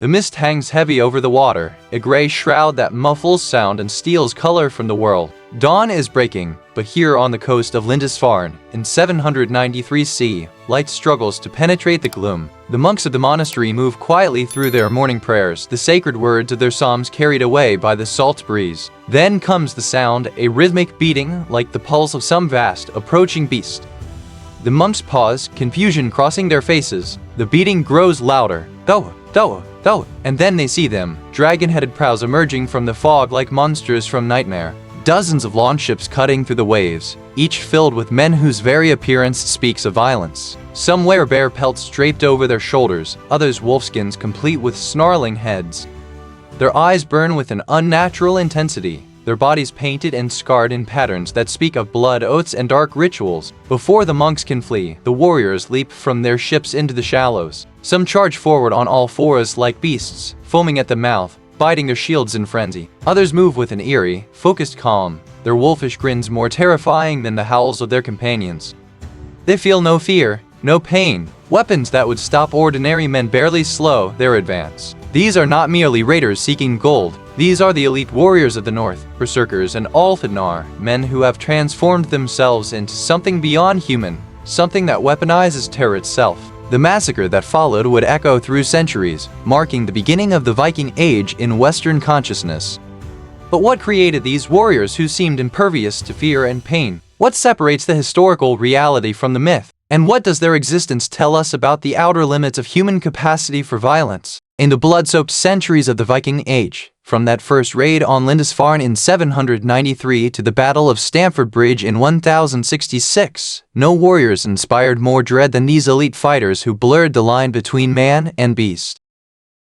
The mist hangs heavy over the water, a gray shroud that muffles sound and steals color from the world. Dawn is breaking, but here on the coast of Lindisfarne, in 793 C, light struggles to penetrate the gloom. The monks of the monastery move quietly through their morning prayers, the sacred words of their psalms carried away by the salt breeze. Then comes the sound, a rhythmic beating like the pulse of some vast, approaching beast. The monks pause, confusion crossing their faces. The beating grows louder. Though, and then they see them, dragon-headed prows emerging from the fog like monsters from nightmare. Dozens of launch ships cutting through the waves, each filled with men whose very appearance speaks of violence. Some wear bear pelts draped over their shoulders, others wolfskins complete with snarling heads. Their eyes burn with an unnatural intensity, their bodies painted and scarred in patterns that speak of blood oaths and dark rituals. Before the monks can flee, the warriors leap from their ships into the shallows. Some charge forward on all fours like beasts, foaming at the mouth, biting their shields in frenzy. Others move with an eerie, focused calm, their wolfish grins more terrifying than the howls of their companions. They feel no fear, no pain. Weapons that would stop ordinary men barely slow their advance. These are not merely raiders seeking gold. These are the elite warriors of the North, berserkers and Alfidnar, men who have transformed themselves into something beyond human, something that weaponizes terror itself. The massacre that followed would echo through centuries, marking the beginning of the Viking Age in Western consciousness. But what created these warriors who seemed impervious to fear and pain? What separates the historical reality from the myth? And what does their existence tell us about the outer limits of human capacity for violence? In the blood-soaked centuries of the Viking Age, from that first raid on Lindisfarne in 793 to the Battle of Stamford Bridge in 1066, no warriors inspired more dread than these elite fighters who blurred the line between man and beast.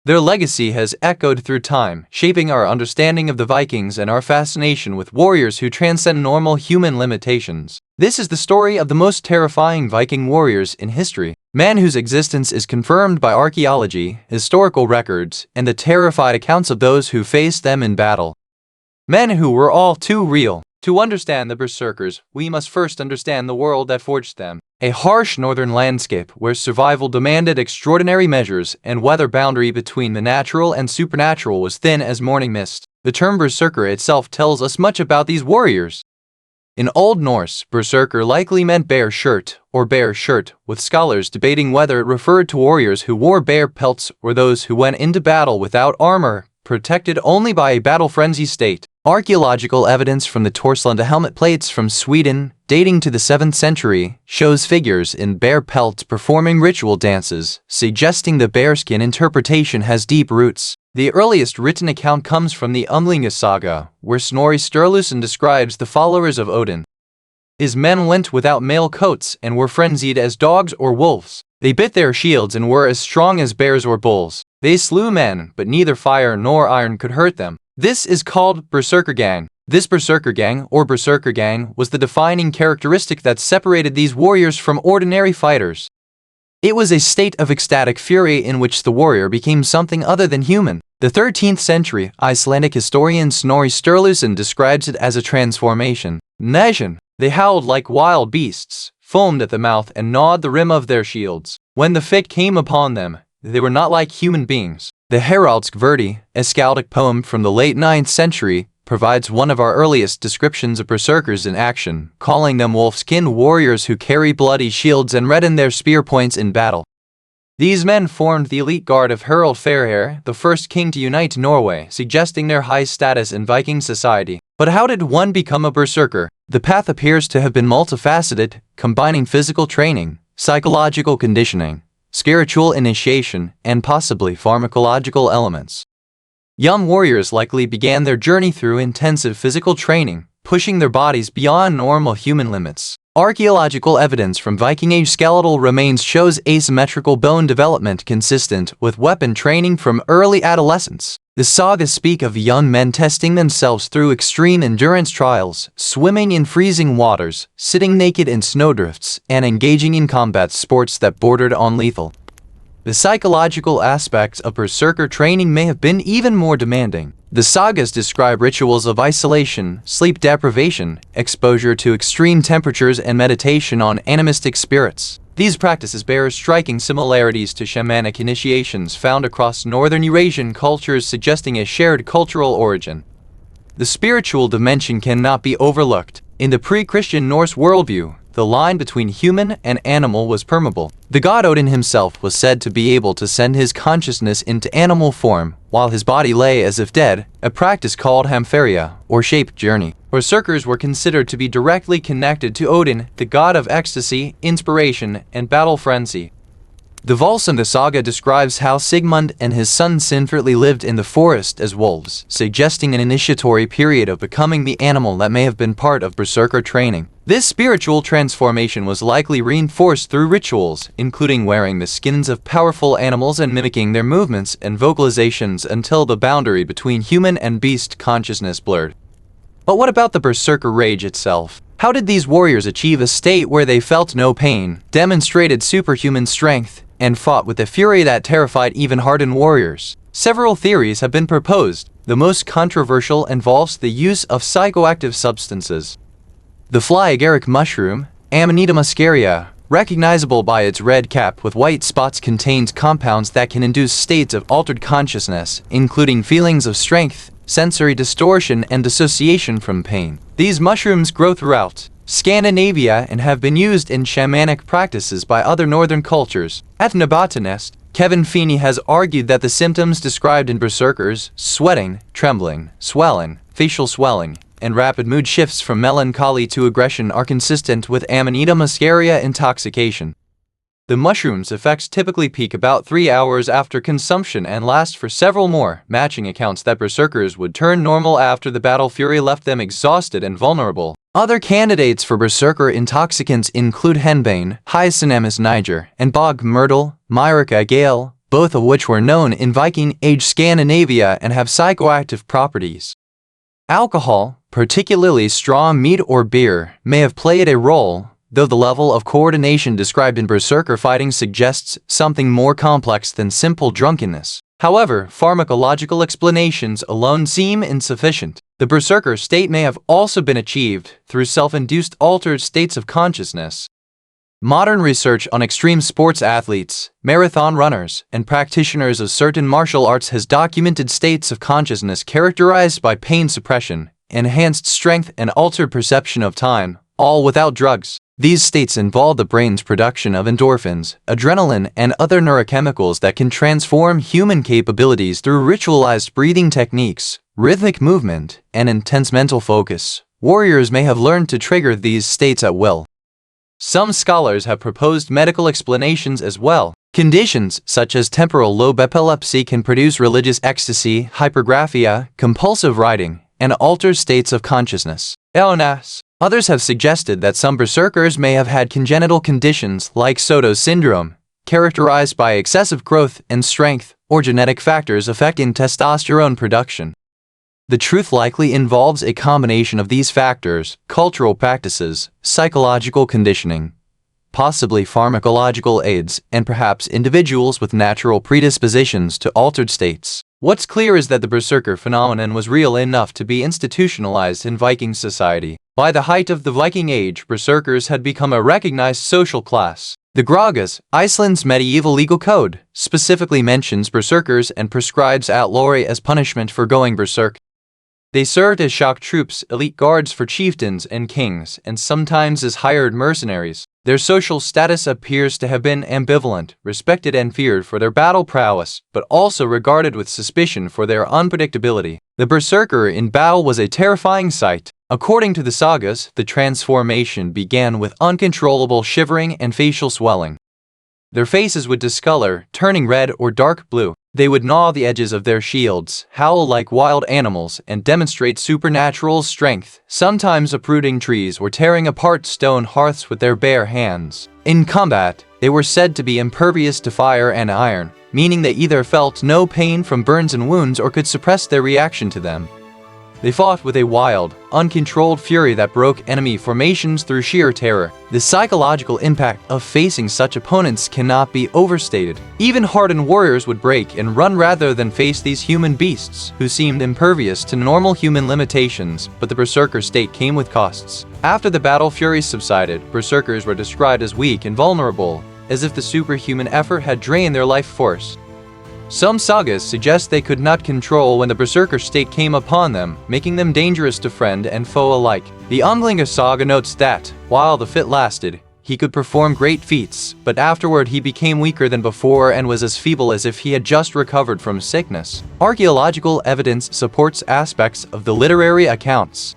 Their legacy has echoed through time, shaping our understanding of the Vikings and our fascination with warriors who transcend normal human limitations. This is the story of the most terrifying Viking warriors in history, men whose existence is confirmed by archaeology, historical records, and the terrified accounts of those who faced them in battle. Men who were all too real. To understand the berserkers, we must first understand the world that forged them. A harsh northern landscape where survival demanded extraordinary measures and weather boundary between the natural and supernatural was thin as morning mist. The term berserker itself tells us much about these warriors. In Old Norse, berserker likely meant bear shirt or bear shirt, with scholars debating whether it referred to warriors who wore bear pelts or those who went into battle without armor, protected only by a battle-frenzy state. Archaeological evidence from the Torslanda helmet plates from Sweden, dating to the 7th century, shows figures in bear pelts performing ritual dances, suggesting the bearskin interpretation has deep roots. The earliest written account comes from the Umlinga saga, where Snorri Sturluson describes the followers of Odin. His men went without mail coats and were frenzied as dogs or wolves. They bit their shields and were as strong as bears or bulls. They slew men, but neither fire nor iron could hurt them. This is called Berserker Gang. This Berserker Gang, or Berserker Gang, was the defining characteristic that separated these warriors from ordinary fighters. It was a state of ecstatic fury in which the warrior became something other than human. The 13th century Icelandic historian Snorri Sturluson describes it as a transformation. Nation. They howled like wild beasts, foamed at the mouth and gnawed the rim of their shields. When the fit came upon them, they were not like human beings. The Heraldsk Verdi, a skaldic poem from the late 9th century, provides one of our earliest descriptions of berserkers in action, calling them wolf-skinned warriors who carry bloody shields and redden their spear points in battle. These men formed the elite guard of Harald Fairhair, the first king to unite Norway, suggesting their high status in Viking society. But how did one become a berserker? The path appears to have been multifaceted, combining physical training, psychological conditioning, spiritual initiation, and possibly pharmacological elements. Young warriors likely began their journey through intensive physical training, pushing their bodies beyond normal human limits. Archaeological evidence from Viking Age skeletal remains shows asymmetrical bone development consistent with weapon training from early adolescence. The sagas speak of young men testing themselves through extreme endurance trials, swimming in freezing waters, sitting naked in snowdrifts, and engaging in combat sports that bordered on lethal. The psychological aspects of berserker training may have been even more demanding. The sagas describe rituals of isolation, sleep deprivation, exposure to extreme temperatures, and meditation on animistic spirits. These practices bear striking similarities to shamanic initiations found across northern Eurasian cultures, suggesting a shared cultural origin. The spiritual dimension cannot be overlooked. In the pre-Christian Norse worldview, the line between human and animal was permeable. The god Odin himself was said to be able to send his consciousness into animal form while his body lay as if dead, a practice called hamferia, or shape journey. Berserkers were considered to be directly connected to Odin, the god of ecstasy, inspiration, and battle frenzy. The Volsung saga describes how Sigmund and his son Sinfrotli lived in the forest as wolves, suggesting an initiatory period of becoming the animal that may have been part of berserker training. This spiritual transformation was likely reinforced through rituals, including wearing the skins of powerful animals and mimicking their movements and vocalizations until the boundary between human and beast consciousness blurred. But what about the berserker rage itself? How did these warriors achieve a state where they felt no pain, demonstrated superhuman strength, and fought with a fury that terrified even hardened warriors? Several theories have been proposed. The most controversial involves the use of psychoactive substances. The fly agaric mushroom, Amanita muscaria, recognizable by its red cap with white spots, contains compounds that can induce states of altered consciousness, including feelings of strength, sensory distortion, and dissociation from pain. These mushrooms grow throughout Scandinavia and have been used in shamanic practices by other northern cultures. Ethnobotanist Kevin Feeney has argued that the symptoms described in berserkers, sweating, trembling, swelling, facial swelling, and rapid mood shifts from melancholy to aggression are consistent with Amanita muscaria intoxication. The mushroom's effects typically peak about 3 hours after consumption and last for several more, matching accounts that berserkers would turn normal after the battle fury left them exhausted and vulnerable. Other candidates for berserker intoxicants include henbane, Hyacinammus niger, and bog myrtle, Myrica gale, both of which were known in Viking Age Scandinavia and have psychoactive properties. Alcohol, particularly strong mead or beer, may have played a role, though the level of coordination described in berserker fighting suggests something more complex than simple drunkenness. However, pharmacological explanations alone seem insufficient. The berserker state may have also been achieved through self-induced altered states of consciousness. Modern research on extreme sports athletes, marathon runners, and practitioners of certain martial arts has documented states of consciousness characterized by pain suppression, enhanced strength, and altered perception of time, all without drugs. These states involve the brain's production of endorphins, adrenaline, and other neurochemicals that can transform human capabilities through ritualized breathing techniques, rhythmic movement, and intense mental focus. Warriors may have learned to trigger these states at will. Some scholars have proposed medical explanations as well. Conditions such as temporal lobe epilepsy can produce religious ecstasy, hypergraphia, compulsive writing, and alter states of consciousness. Illness. Others have suggested that some berserkers may have had congenital conditions like Soto's syndrome, characterized by excessive growth and strength, or genetic factors affecting testosterone production. The truth likely involves a combination of these factors: cultural practices, psychological conditioning, possibly pharmacological aids, and perhaps individuals with natural predispositions to altered states. What's clear is that the berserker phenomenon was real enough to be institutionalized in Viking society. By the height of the Viking Age, berserkers had become a recognized social class. The Gragas, Iceland's medieval legal code, specifically mentions berserkers and prescribes outlawry as punishment for going berserk. They served as shock troops, elite guards for chieftains and kings, and sometimes as hired mercenaries. Their social status appears to have been ambivalent, respected and feared for their battle prowess, but also regarded with suspicion for their unpredictability. The berserker in battle was a terrifying sight. According to the sagas, the transformation began with uncontrollable shivering and facial swelling. Their faces would discolor, turning red or dark blue. They would gnaw the edges of their shields, howl like wild animals, and demonstrate supernatural strength, sometimes uprooting trees or tearing apart stone hearths with their bare hands. In combat, they were said to be impervious to fire and iron, meaning they either felt no pain from burns and wounds or could suppress their reaction to them. They fought with a wild, uncontrolled fury that broke enemy formations through sheer terror. The psychological impact of facing such opponents cannot be overstated. Even hardened warriors would break and run rather than face these human beasts, who seemed impervious to normal human limitations, but the berserker state came with costs. After the battle fury subsided, berserkers were described as weak and vulnerable, as if the superhuman effort had drained their life force. Some sagas suggest they could not control when the berserker state came upon them, making them dangerous to friend and foe alike. The Ynglinga saga notes that, while the fit lasted, he could perform great feats, but afterward he became weaker than before and was as feeble as if he had just recovered from sickness. Archaeological evidence supports aspects of the literary accounts.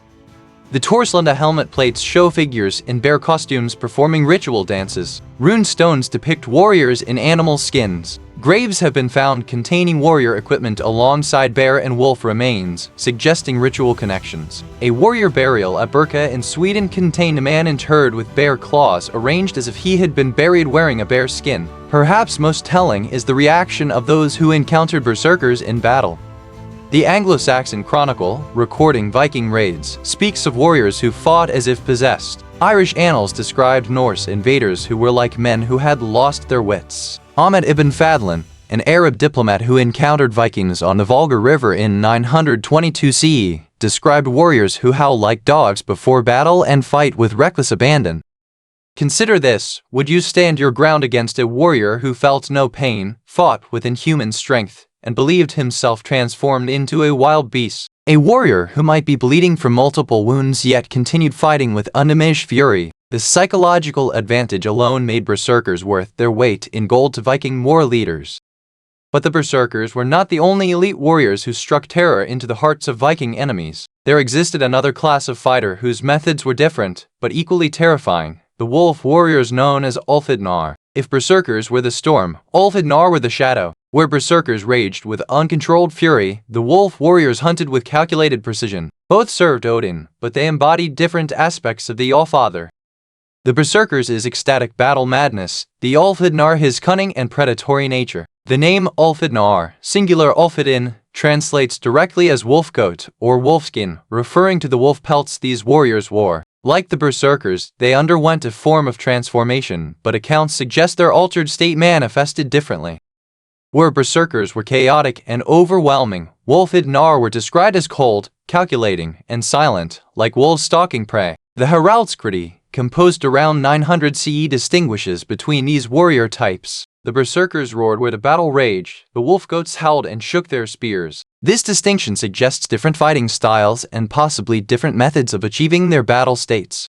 The Torslanda helmet plates show figures in bear costumes performing ritual dances. Rune stones depict warriors in animal skins. Graves have been found containing warrior equipment alongside bear and wolf remains, suggesting ritual connections. A warrior burial at Birka in Sweden contained a man interred with bear claws arranged as if he had been buried wearing a bear skin. Perhaps most telling is the reaction of those who encountered berserkers in battle. The Anglo-Saxon Chronicle, recording Viking raids, speaks of warriors who fought as if possessed. Irish annals described Norse invaders who were like men who had lost their wits. Ahmed ibn Fadlan, an Arab diplomat who encountered Vikings on the Volga River in 922 CE, described warriors who howl like dogs before battle and fight with reckless abandon. Consider this: would you stand your ground against a warrior who felt no pain, fought with inhuman strength, and believed himself transformed into a wild beast? A warrior who might be bleeding from multiple wounds yet continued fighting with undiminished fury. The psychological advantage alone made berserkers worth their weight in gold to Viking war leaders. But the berserkers were not the only elite warriors who struck terror into the hearts of Viking enemies. There existed another class of fighter whose methods were different, but equally terrifying: the wolf warriors known as Ulfhednar. If berserkers were the storm, Ulfhednar were the shadow. Where berserkers raged with uncontrolled fury, the wolf warriors hunted with calculated precision. Both served Odin, but they embodied different aspects of the Allfather. The berserkers is ecstatic battle madness, the Ulfhednar his cunning and predatory nature. The name Ulfhednar, singular Ulfhedin, translates directly as wolf coat or wolfskin, referring to the wolf pelts these warriors wore. Like the berserkers, they underwent a form of transformation, but accounts suggest their altered state manifested differently. Where berserkers were chaotic and overwhelming, Ulfhednar were described as cold, calculating, and silent, like wolves stalking prey. The Haraldskriði, composed around 900 CE, distinguishes between these warrior types. The berserkers roared with a battle rage, the wolf goats howled and shook their spears. This distinction suggests different fighting styles and possibly different methods of achieving their battle states.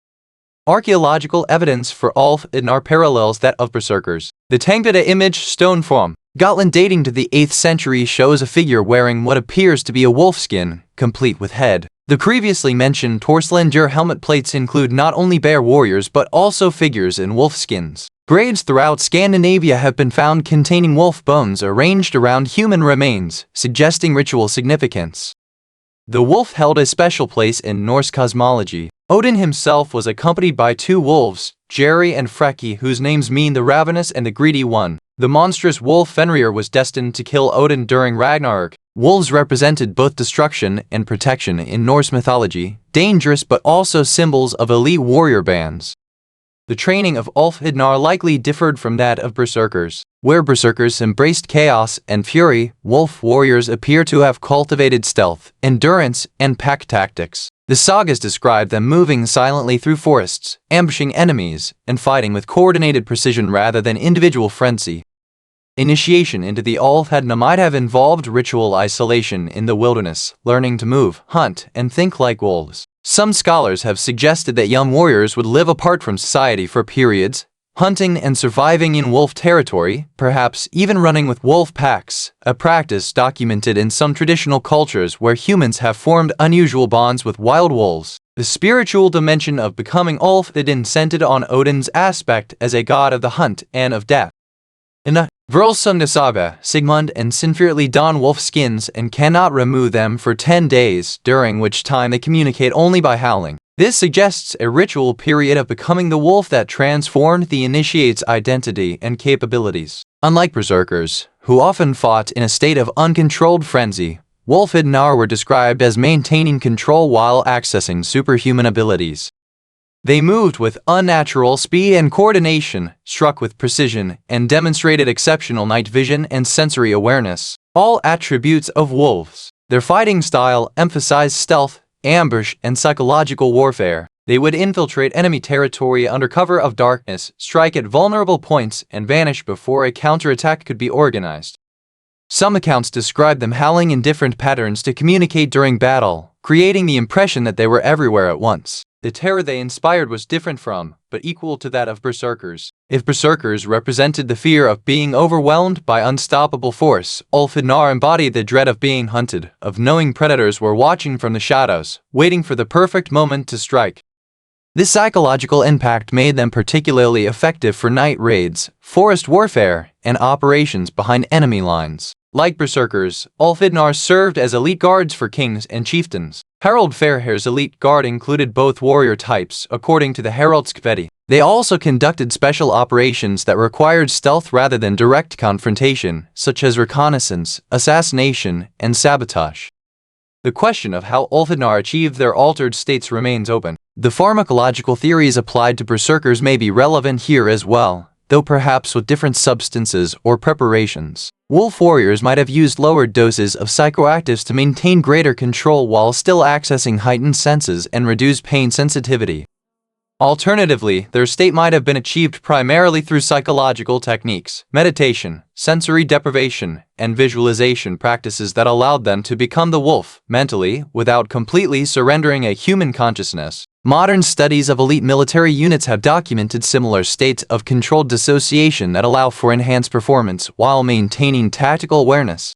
Archaeological evidence for Ulfhednar parallels that of berserkers. The Tangbita image stone form, Gotland dating to the 8th century, shows a figure wearing what appears to be a wolf skin, complete with head. The previously mentioned Torslanda helmet plates include not only bear warriors but also figures in wolf skins. Graves throughout Scandinavia have been found containing wolf bones arranged around human remains, suggesting ritual significance. The wolf held a special place in Norse cosmology. Odin himself was accompanied by two wolves, Jerry and Freki, whose names mean the ravenous and the greedy one. The monstrous wolf Fenrir was destined to kill Odin during Ragnarok. Wolves represented both destruction and protection in Norse mythology, dangerous but also symbols of elite warrior bands. The training of Ulfhednar likely differed from that of berserkers. Where berserkers embraced chaos and fury, wolf warriors appear to have cultivated stealth, endurance, and pack tactics. The sagas describe them moving silently through forests, ambushing enemies, and fighting with coordinated precision rather than individual frenzy. Initiation into the Ulfhednar might have involved ritual isolation in the wilderness, learning to move, hunt, and think like wolves. Some scholars have suggested that young warriors would live apart from society for periods, hunting and surviving in wolf territory, perhaps even running with wolf packs, a practice documented in some traditional cultures where humans have formed unusual bonds with wild wolves. The spiritual dimension of becoming Ulfhedin centered on Odin's aspect as a god of the hunt and of death. In the Völsunga saga, Sigmund and Sinfjörli don wolf skins and cannot remove them for 10 days, during which time they communicate only by howling. This suggests a ritual period of becoming the wolf that transformed the initiate's identity and capabilities. Unlike berserkers, who often fought in a state of uncontrolled frenzy, Ulfhednar were described as maintaining control while accessing superhuman abilities. They moved with unnatural speed and coordination, struck with precision, and demonstrated exceptional night vision and sensory awareness, all attributes of wolves. Their fighting style emphasized stealth, ambush, and psychological warfare. They would infiltrate enemy territory under cover of darkness, strike at vulnerable points, and vanish before a counterattack could be organized. Some accounts describe them howling in different patterns to communicate during battle, creating the impression that they were everywhere at once. The terror they inspired was different from, but equal to that of berserkers. If berserkers represented the fear of being overwhelmed by unstoppable force, Ulfhednar embodied the dread of being hunted, of knowing predators were watching from the shadows, waiting for the perfect moment to strike. This psychological impact made them particularly effective for night raids, forest warfare, and operations behind enemy lines. Like berserkers, Ulfhednar served as elite guards for kings and chieftains. Harald Fairhair's elite guard included both warrior types, according to the Haraldskvedi. They also conducted special operations that required stealth rather than direct confrontation, such as reconnaissance, assassination, and sabotage. The question of how Ulfhednar achieved their altered states remains open. The pharmacological theories applied to berserkers may be relevant here as well, though perhaps with different substances or preparations. Wolf warriors might have used lower doses of psychoactives to maintain greater control while still accessing heightened senses and reduce pain sensitivity. Alternatively, their state might have been achieved primarily through psychological techniques, meditation, sensory deprivation, and visualization practices that allowed them to become the wolf, mentally, without completely surrendering a human consciousness. Modern studies of elite military units have documented similar states of controlled dissociation that allow for enhanced performance while maintaining tactical awareness.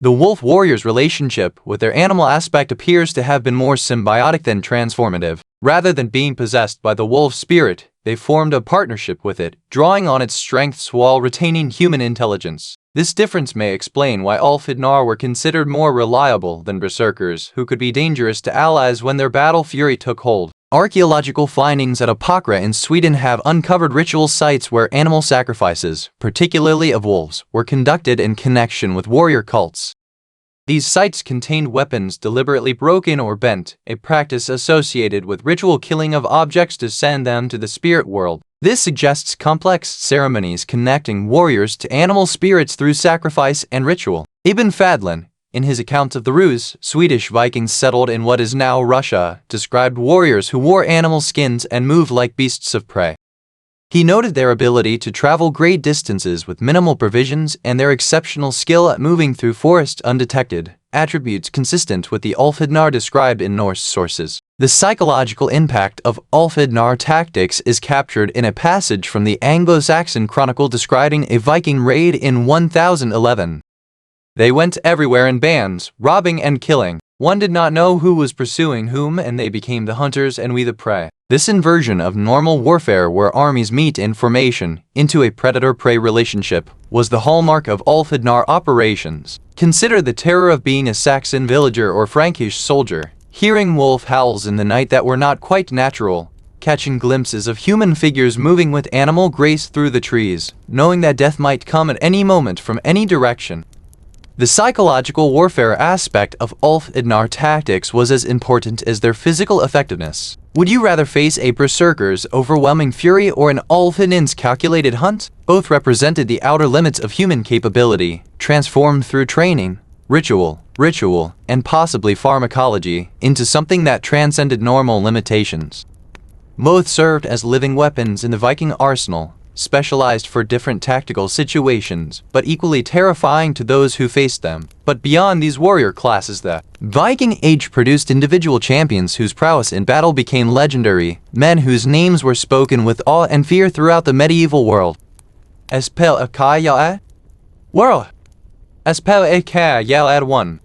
The wolf warrior's relationship with their animal aspect appears to have been more symbiotic than transformative. Rather than being possessed by the wolf spirit, they formed a partnership with it, drawing on its strengths while retaining human intelligence. This difference may explain why Ulfhednar were considered more reliable than berserkers, who could be dangerous to allies when their battle fury took hold. Archaeological findings at Apokra in Sweden have uncovered ritual sites where animal sacrifices, particularly of wolves, were conducted in connection with warrior cults. These sites contained weapons deliberately broken or bent, a practice associated with ritual killing of objects to send them to the spirit world. This suggests complex ceremonies connecting warriors to animal spirits through sacrifice and ritual. Ibn Fadlan, in his account of the Rus, Swedish Vikings settled in what is now Russia, described warriors who wore animal skins and moved like beasts of prey. He noted their ability to travel great distances with minimal provisions and their exceptional skill at moving through forest undetected, attributes consistent with the Ulfhednar described in Norse sources. The psychological impact of Ulfhednar tactics is captured in a passage from the Anglo-Saxon Chronicle describing a Viking raid in 1011. They went everywhere in bands, robbing and killing. One did not know who was pursuing whom, and they became the hunters and we the prey. This inversion of normal warfare where armies meet in formation into a predator-prey relationship was the hallmark of Ulfhednar operations. Consider the terror of being a Saxon villager or Frankish soldier, hearing wolf howls in the night that were not quite natural, catching glimpses of human figures moving with animal grace through the trees, knowing that death might come at any moment from any direction. The psychological warfare aspect of Ulfhednar tactics was as important as their physical effectiveness. Would you rather face a berserker's overwhelming fury or an Ulfhednar's calculated hunt? Both represented the outer limits of human capability, transformed through training, ritual, and possibly pharmacology into something that transcended normal limitations. Both served as living weapons in the Viking arsenal, specialized for different tactical situations, but equally terrifying to those who faced them. But beyond these warrior classes, the Viking Age produced individual champions whose prowess in battle became legendary, men whose names were spoken with awe and fear throughout the medieval world. Espel Akaya World Espel Akaya 1.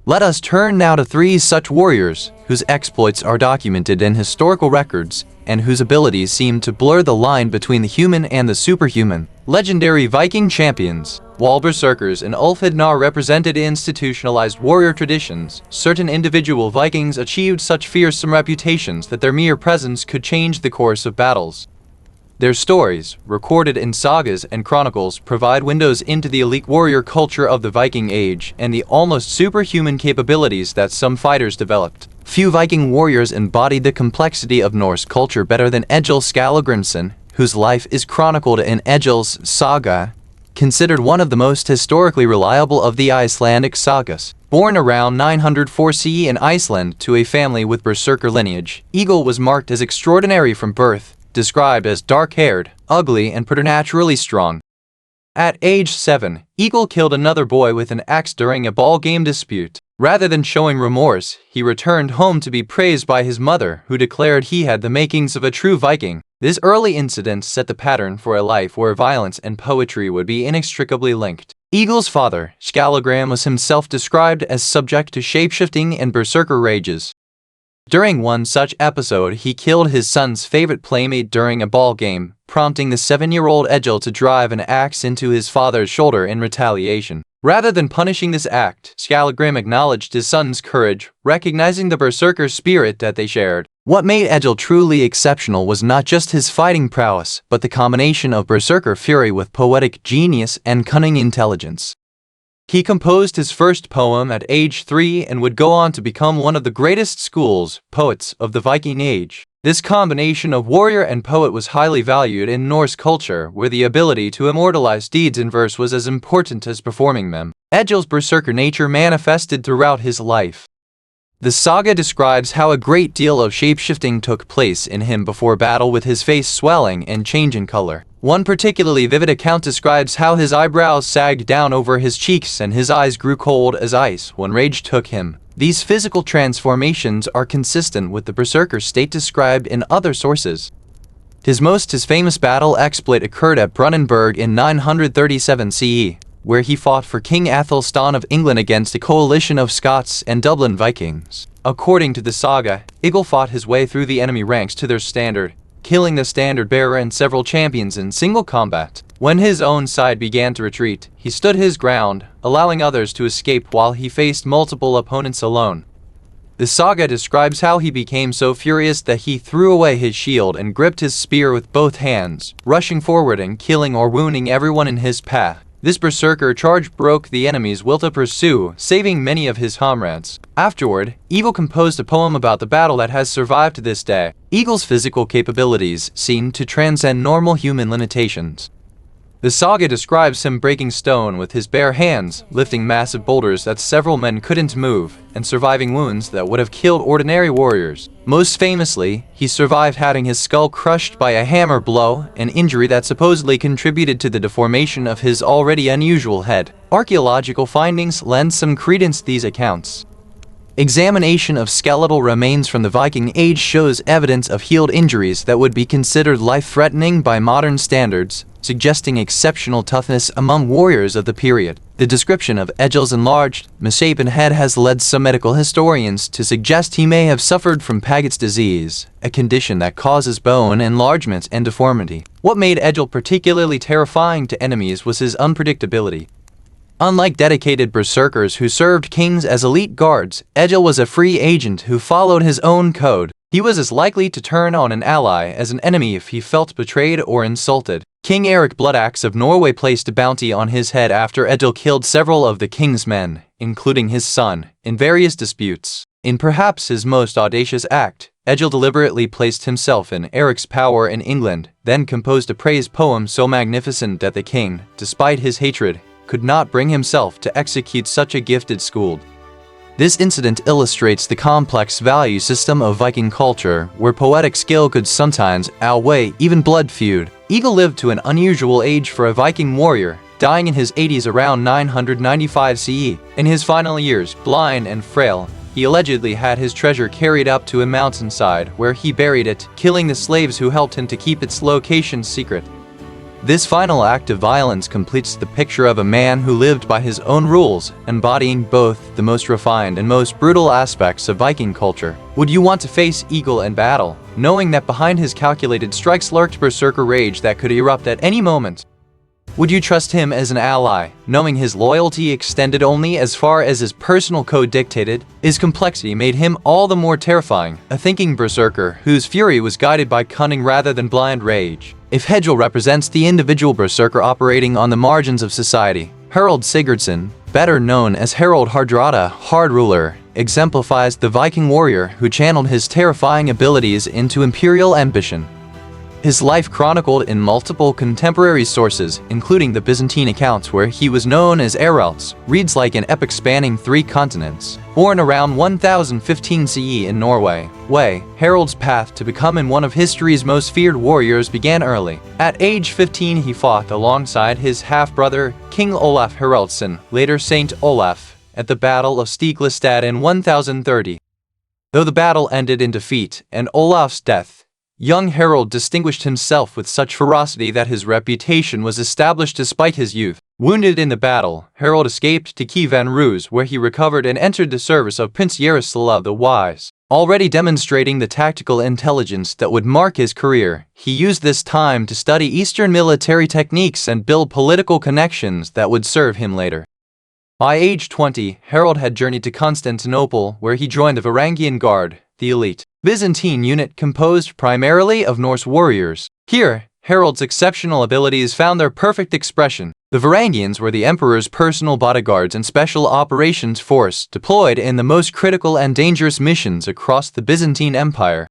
Let us turn now to three such warriors, whose exploits are documented in historical records, and whose abilities seem to blur the line between the human and the superhuman. Legendary Viking champions. While berserkers and Ulfhednar represented institutionalized warrior traditions, certain individual Vikings achieved such fearsome reputations that their mere presence could change the course of battles. Their stories, recorded in sagas and chronicles, provide windows into the elite warrior culture of the Viking Age and the almost superhuman capabilities that some fighters developed. Few Viking warriors embodied the complexity of Norse culture better than Egil Skallagrimsson, whose life is chronicled in Egil's saga, considered one of the most historically reliable of the Icelandic sagas. Born around 904 CE in Iceland to a family with berserker lineage, Egil was marked as extraordinary from birth, described as dark-haired, ugly, and preternaturally strong. At age 7, Egil killed another boy with an axe during a ball game dispute. Rather than showing remorse, he returned home to be praised by his mother, who declared he had the makings of a true Viking. This early incident set the pattern for a life where violence and poetry would be inextricably linked. Egil's father, Skallagrim, was himself described as subject to shapeshifting and berserker rages. During one such episode, he killed his son's favorite playmate during a ball game, prompting the 7-year-old Egil to drive an axe into his father's shoulder in retaliation. Rather than punishing this act, Skallagrim acknowledged his son's courage, recognizing the berserker spirit that they shared. What made Egil truly exceptional was not just his fighting prowess, but the combination of berserker fury with poetic genius and cunning intelligence. He composed his first poem at age 3 and would go on to become one of the greatest poets of the Viking Age. This combination of warrior and poet was highly valued in Norse culture, where the ability to immortalize deeds in verse was as important as performing them. Egil's berserker nature manifested throughout his life. The saga describes how a great deal of shapeshifting took place in him before battle, with his face swelling and changing color. One particularly vivid account describes how his eyebrows sagged down over his cheeks and his eyes grew cold as ice when rage took him. These physical transformations are consistent with the berserker state described in other sources. His famous battle exploit occurred at Brunanburg in 937 CE, where he fought for King Aethelstan of England against a coalition of Scots and Dublin Vikings. According to the saga, Egil fought his way through the enemy ranks to their standard, killing the standard bearer and several champions in single combat. When his own side began to retreat, he stood his ground, allowing others to escape while he faced multiple opponents alone. The saga describes how he became so furious that he threw away his shield and gripped his spear with both hands, rushing forward and killing or wounding everyone in his path. This berserker charge broke the enemy's will to pursue, saving many of his comrades. Afterward, Egil composed a poem about the battle that has survived to this day. Egil's physical capabilities seem to transcend normal human limitations. The saga describes him breaking stone with his bare hands, lifting massive boulders that several men couldn't move, and surviving wounds that would have killed ordinary warriors. Most famously, he survived having his skull crushed by a hammer blow, an injury that supposedly contributed to the deformation of his already unusual head. Archaeological findings lend some credence to these accounts. Examination of skeletal remains from the Viking Age shows evidence of healed injuries that would be considered life-threatening by modern standards, suggesting exceptional toughness among warriors of the period. The description of Egil's enlarged, misshapen head has led some medical historians to suggest he may have suffered from Paget's disease, a condition that causes bone enlargement and deformity. What made Egil particularly terrifying to enemies was his unpredictability. Unlike dedicated berserkers who served kings as elite guards, Egil was a free agent who followed his own code. He was as likely to turn on an ally as an enemy if he felt betrayed or insulted. King Eric Bloodaxe of Norway placed a bounty on his head after Egil killed several of the king's men, including his son, in various disputes. In perhaps his most audacious act, Egil deliberately placed himself in Eric's power in England, then composed a praise poem so magnificent that the king, despite his hatred, could not bring himself to execute such a gifted skald. This incident illustrates the complex value system of Viking culture, where poetic skill could sometimes outweigh even blood feud. Egil lived to an unusual age for a Viking warrior, dying in his 80s around 995 CE. In his final years, blind and frail, he allegedly had his treasure carried up to a mountainside where he buried it, killing the slaves who helped him to keep its location secret. This final act of violence completes the picture of a man who lived by his own rules, embodying both the most refined and most brutal aspects of Viking culture. Would you want to face Egil in battle, knowing that behind his calculated strikes lurked berserker rage that could erupt at any moment? Would you trust him as an ally, knowing his loyalty extended only as far as his personal code dictated? His complexity made him all the more terrifying, a thinking berserker whose fury was guided by cunning rather than blind rage. If Egil represents the individual berserker operating on the margins of society, Harald Sigurdsson, better known as Harald Hardrada, Hard Ruler, exemplifies the Viking warrior who channeled his terrifying abilities into imperial ambition. His life chronicled in multiple contemporary sources, including the Byzantine accounts where he was known as Arelts, reads like an epic spanning 3 continents. Born around 1015 CE in Norway, Harald's path to becoming one of history's most feared warriors began early. At age 15 he fought alongside his half-brother, King Olaf Haraldsson, later Saint Olaf, at the Battle of Stiklestad in 1030. Though the battle ended in defeat and Olaf's death, young Harald distinguished himself with such ferocity that his reputation was established despite his youth. Wounded in the battle, Harald escaped to Kievan Rus, where he recovered and entered the service of Prince Yaroslav the Wise. Already demonstrating the tactical intelligence that would mark his career, he used this time to study Eastern military techniques and build political connections that would serve him later. By age 20, Harald had journeyed to Constantinople, where he joined the Varangian Guard, the elite Byzantine unit composed primarily of Norse warriors. Here, Harald's exceptional abilities found their perfect expression. The Varangians were the emperor's personal bodyguards and special operations force deployed in the most critical and dangerous missions across the Byzantine Empire.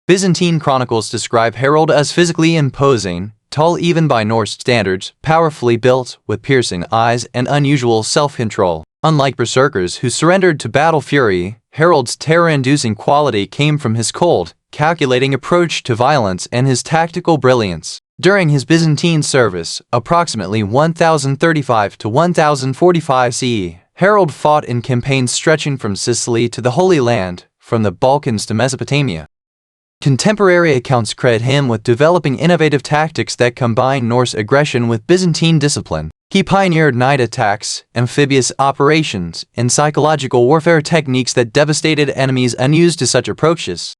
Byzantine chronicles describe Harald as physically imposing, tall even by Norse standards, powerfully built, with piercing eyes and unusual self-control. Unlike berserkers who surrendered to battle fury, Harald's terror-inducing quality came from his cold, calculating approach to violence and his tactical brilliance. During his Byzantine service, approximately 1035 to 1045 CE, Harald fought in campaigns stretching from Sicily to the Holy Land, from the Balkans to Mesopotamia. Contemporary accounts credit him with developing innovative tactics that combine Norse aggression with Byzantine discipline. He pioneered night attacks, amphibious operations, and psychological warfare techniques that devastated enemies unused to such approaches.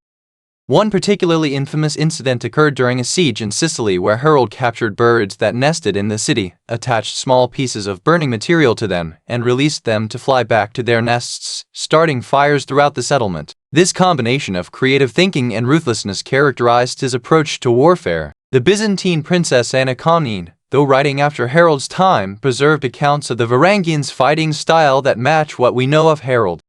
One particularly infamous incident occurred during a siege in Sicily where Harald captured birds that nested in the city, attached small pieces of burning material to them, and released them to fly back to their nests, starting fires throughout the settlement. This combination of creative thinking and ruthlessness characterized his approach to warfare. The Byzantine princess Anna Komnene, though writing after Harald's time, preserved accounts of the Varangians' fighting style that match what we know of Harald.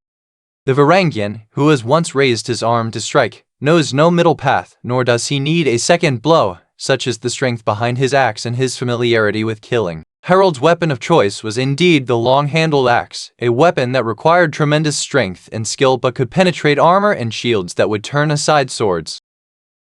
The Varangian, who has once raised his arm to strike, knows no middle path, nor does he need a second blow, such is the strength behind his axe and his familiarity with killing. Harald's weapon of choice was indeed the long-handled axe, a weapon that required tremendous strength and skill but could penetrate armor and shields that would turn aside swords.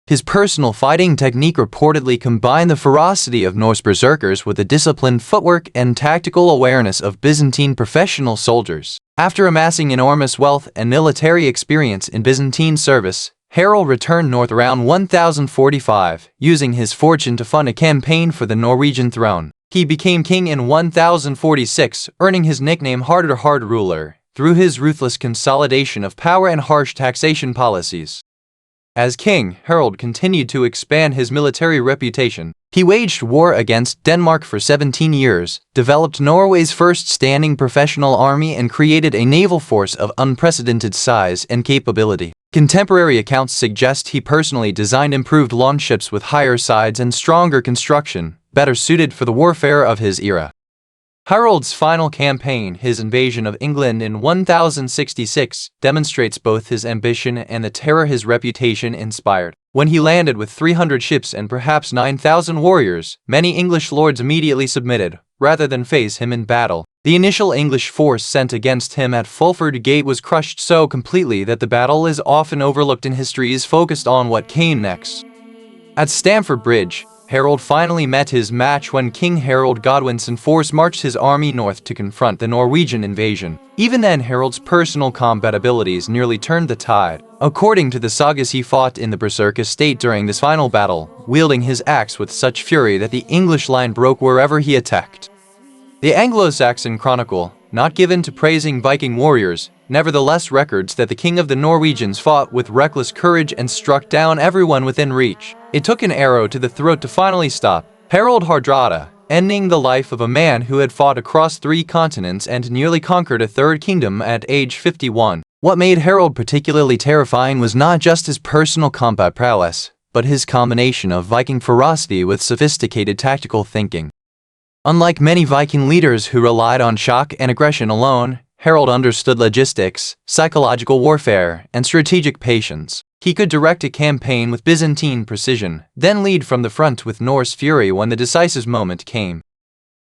His personal fighting technique reportedly combined the ferocity of Norse berserkers with the disciplined footwork and tactical awareness of Byzantine professional soldiers. After amassing enormous wealth and military experience in Byzantine service, Harald returned north around 1045, using his fortune to fund a campaign for the Norwegian throne. He became king in 1046, earning his nickname Hard Ruler, through his ruthless consolidation of power and harsh taxation policies. As king, Harald continued to expand his military reputation. He waged war against Denmark for 17 years, developed Norway's first standing professional army, and created a naval force of unprecedented size and capability. Contemporary accounts suggest he personally designed improved longships with higher sides and stronger construction, better suited for the warfare of his era. Harald's final campaign, his invasion of England in 1066, demonstrates both his ambition and the terror his reputation inspired. When he landed with 300 ships and perhaps 9,000 warriors, many English lords immediately submitted, rather than face him in battle. The initial English force sent against him at Fulford Gate was crushed so completely that the battle is often overlooked in histories focused on what came next. At Stamford Bridge, Harald finally met his match when King Harold Godwin's force marched his army north to confront the Norwegian invasion. Even then, Harald's personal combat abilities nearly turned the tide. According to the sagas, he fought in the berserker state during this final battle, wielding his axe with such fury that the English line broke wherever he attacked. The Anglo-Saxon Chronicle, not given to praising Viking warriors, nevertheless records that the king of the Norwegians fought with reckless courage and struck down everyone within reach. It took an arrow to the throat to finally stop Harald Hardrada, ending the life of a man who had fought across 3 continents and nearly conquered a 3rd kingdom at age 51. What made Harald particularly terrifying was not just his personal combat prowess, but his combination of Viking ferocity with sophisticated tactical thinking. Unlike many Viking leaders who relied on shock and aggression alone, Harald understood logistics, psychological warfare, and strategic patience. He could direct a campaign with Byzantine precision, then lead from the front with Norse fury when the decisive moment came.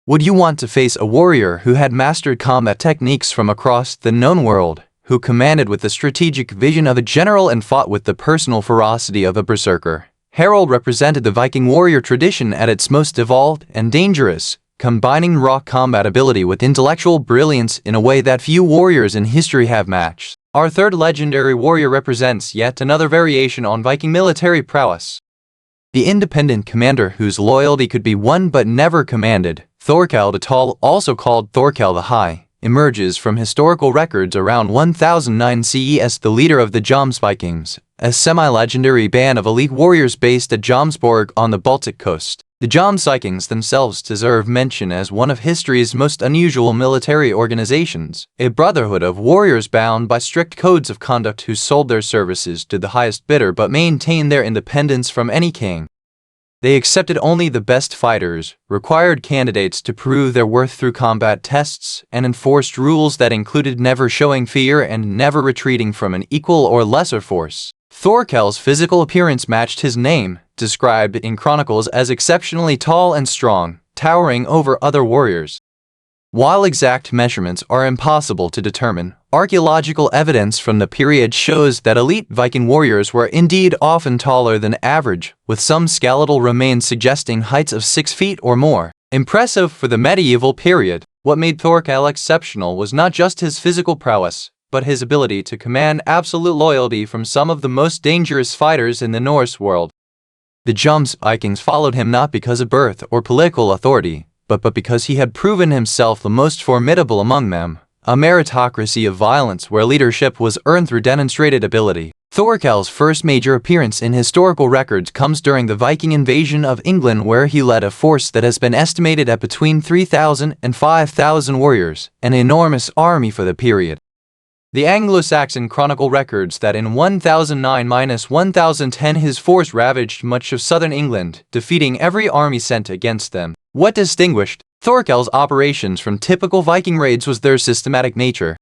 Would you want to face a warrior who had mastered combat techniques from across the known world, who commanded with the strategic vision of a general and fought with the personal ferocity of a berserker? Harald represented the Viking warrior tradition at its most evolved and dangerous, combining raw combat ability with intellectual brilliance in a way that few warriors in history have matched. Our third legendary warrior represents yet another variation on Viking military prowess. The independent commander whose loyalty could be won but never commanded, Thorkel the Tall, also called Thorkel the High, emerges from historical records around 1009 CE as the leader of the Vikings, a semi-legendary band of elite warriors based at Jomsborg on the Baltic coast. The Vikings themselves deserve mention as one of history's most unusual military organizations, a brotherhood of warriors bound by strict codes of conduct who sold their services to the highest bidder but maintained their independence from any king. They accepted only the best fighters, required candidates to prove their worth through combat tests, and enforced rules that included never showing fear and never retreating from an equal or lesser force. Thorkel's physical appearance matched his name, described in chronicles as exceptionally tall and strong, towering over other warriors. While exact measurements are impossible to determine, archaeological evidence from the period shows that elite Viking warriors were indeed often taller than average, with some skeletal remains suggesting heights of 6 feet or more. Impressive for the medieval period, what made Thorkel exceptional was not just his physical prowess, but his ability to command absolute loyalty from some of the most dangerous fighters in the Norse world. The Vikings followed him not because of birth or political authority, but because he had proven himself the most formidable among them, a meritocracy of violence where leadership was earned through demonstrated ability. Thorkel's first major appearance in historical records comes during the Viking invasion of England, where he led a force that has been estimated at between 3,000 and 5,000 warriors, an enormous army for the period. The Anglo-Saxon chronicle records that in 1009–1010 his force ravaged much of southern England, defeating every army sent against them. What distinguished Thorkel's operations from typical Viking raids was their systematic nature.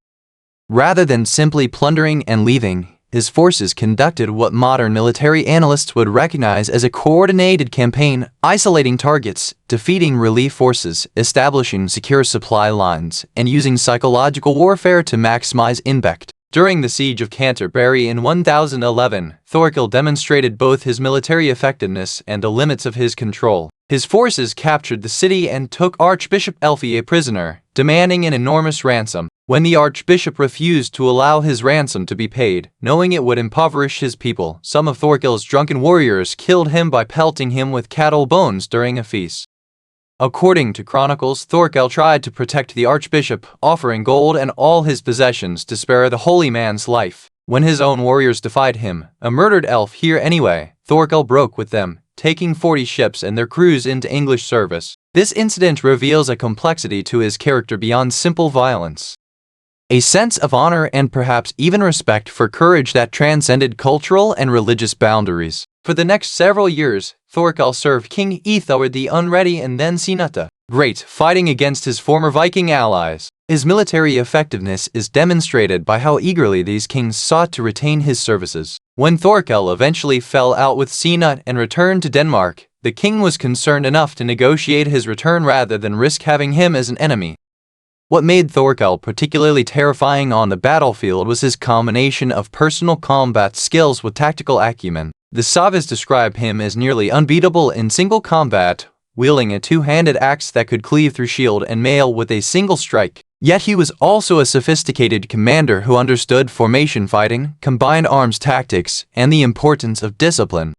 Rather than simply plundering and leaving, his forces conducted what modern military analysts would recognize as a coordinated campaign, isolating targets, defeating relief forces, establishing secure supply lines, and using psychological warfare to maximize impact. During the Siege of Canterbury in 1011, Thorkel demonstrated both his military effectiveness and the limits of his control. His forces captured the city and took Archbishop Elfi a prisoner, demanding an enormous ransom. When the archbishop refused to allow his ransom to be paid, knowing it would impoverish his people, some of Thorkel's drunken warriors killed him by pelting him with cattle bones during a feast. According to chronicles, Thorkel tried to protect the archbishop, offering gold and all his possessions to spare the holy man's life. When his own warriors defied him, a murdered elf here anyway, Thorkel broke with them, taking 40 ships and their crews into English service. This incident reveals a complexity to his character beyond simple violence. A sense of honor and perhaps even respect for courage that transcended cultural and religious boundaries. For the next several years, Thorkel served King Ethelred the Unready and then Sinata, Great, fighting against his former Viking allies. His military effectiveness is demonstrated by how eagerly these kings sought to retain his services. When Thorkel eventually fell out with Sinat and returned to Denmark, the king was concerned enough to negotiate his return rather than risk having him as an enemy. What made Thorkel particularly terrifying on the battlefield was his combination of personal combat skills with tactical acumen. The sagas describe him as nearly unbeatable in single combat, wielding a two-handed axe that could cleave through shield and mail with a single strike. Yet he was also a sophisticated commander who understood formation fighting, combined arms tactics, and the importance of discipline.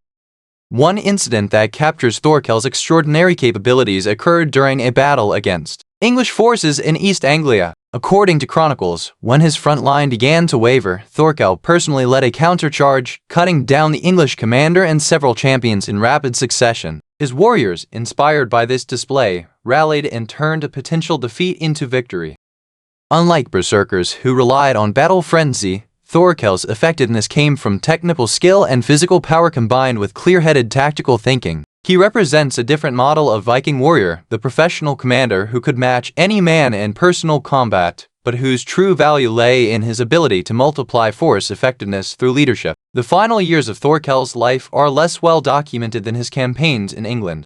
One incident that captures Thorkel's extraordinary capabilities occurred during a battle against English forces in East Anglia. According to chronicles, when his front line began to waver, Thorkel personally led a countercharge, cutting down the English commander and several champions in rapid succession. His warriors, inspired by this display, rallied and turned a potential defeat into victory. Unlike berserkers who relied on battle frenzy, Thorkel's effectiveness came from technical skill and physical power combined with clear-headed tactical thinking. He represents a different model of Viking warrior, the professional commander who could match any man in personal combat, but whose true value lay in his ability to multiply force effectiveness through leadership. The final years of Thorkel's life are less well documented than his campaigns in England.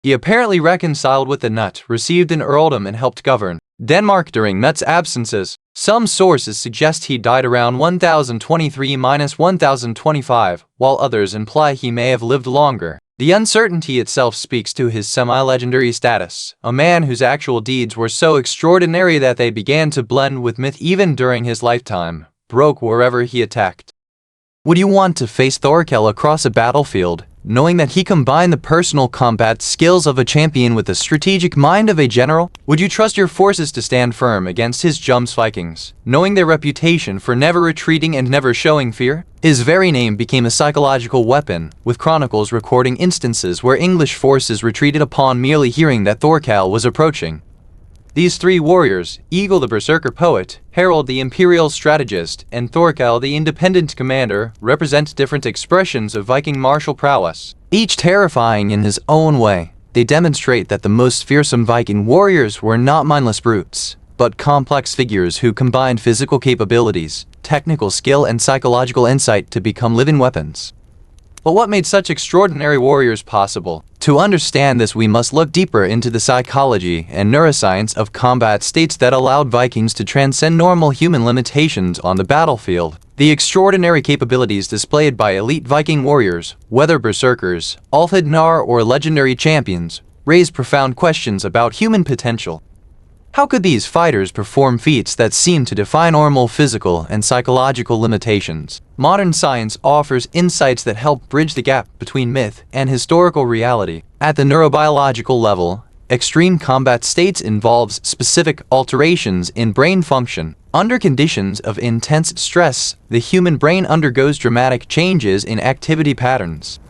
He apparently reconciled with the Knut, received an earldom, and helped govern Denmark during Knut's absences. Some sources suggest he died around 1023–1025, while others imply he may have lived longer. The uncertainty itself speaks to his semi-legendary status, a man whose actual deeds were so extraordinary that they began to blend with myth even during his lifetime, broke wherever he attacked. Would you want to face Thorkel across a battlefield, knowing that he combined the personal combat skills of a champion with the strategic mind of a general? Would you trust your forces to stand firm against his Jums Vikings, knowing their reputation for never retreating and never showing fear? His very name became a psychological weapon, with chronicles recording instances where English forces retreated upon merely hearing that Thorkel was approaching. These three warriors, Egil the berserker poet, Harold the imperial strategist, and Thorkel the independent commander, represent different expressions of Viking martial prowess, each terrifying in his own way. They demonstrate that the most fearsome Viking warriors were not mindless brutes, but complex figures who combined physical capabilities, technical skill, and psychological insight to become living weapons. But what made such extraordinary warriors possible? To understand this, we must look deeper into the psychology and neuroscience of combat states that allowed Vikings to transcend normal human limitations on the battlefield. The extraordinary capabilities displayed by elite Viking warriors, whether berserkers, Alfhednar, or legendary champions, raise profound questions about human potential. How could these fighters perform feats that seem to defy normal physical and psychological limitations? Modern science offers insights that help bridge the gap between myth and historical reality. At the neurobiological level, extreme combat states involves specific alterations in brain function. Under conditions of intense stress, the human brain undergoes dramatic changes in activity patterns.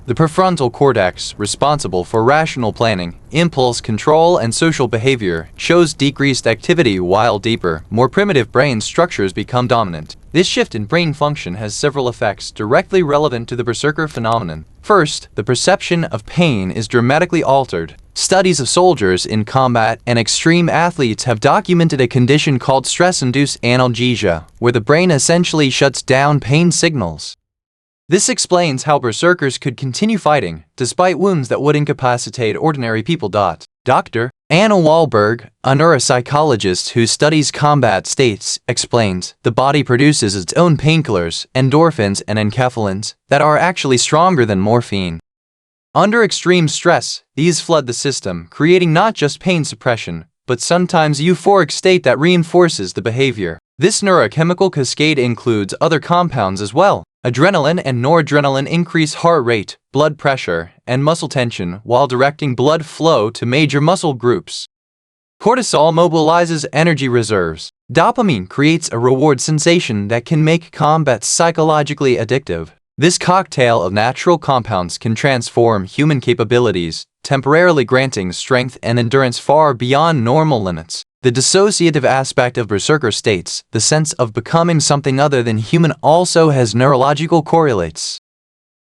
The prefrontal cortex, responsible for rational planning, impulse control, and social behavior, shows decreased activity while deeper, more primitive brain structures become dominant. This shift in brain function has several effects directly relevant to the berserker phenomenon. First, the perception of pain is dramatically altered. Studies of soldiers in combat and extreme athletes have documented a condition called stress-induced analgesia, where the brain essentially shuts down pain signals. This explains how berserkers could continue fighting, despite wounds that would incapacitate ordinary people. Dr. Anna Wahlberg, a neuropsychologist who studies combat states, explains, the body produces its own painkillers, endorphins and enkephalins, that are actually stronger than morphine. Under extreme stress, these flood the system, creating not just pain suppression, but sometimes euphoric state that reinforces the behavior. This neurochemical cascade includes other compounds as well. Adrenaline and noradrenaline increase heart rate, blood pressure, and muscle tension while directing blood flow to major muscle groups. Cortisol mobilizes energy reserves. Dopamine creates a reward sensation that can make combat psychologically addictive. This cocktail of natural compounds can transform human capabilities, temporarily granting strength and endurance far beyond normal limits. The dissociative aspect of berserker states, the sense of becoming something other than human, also has neurological correlates.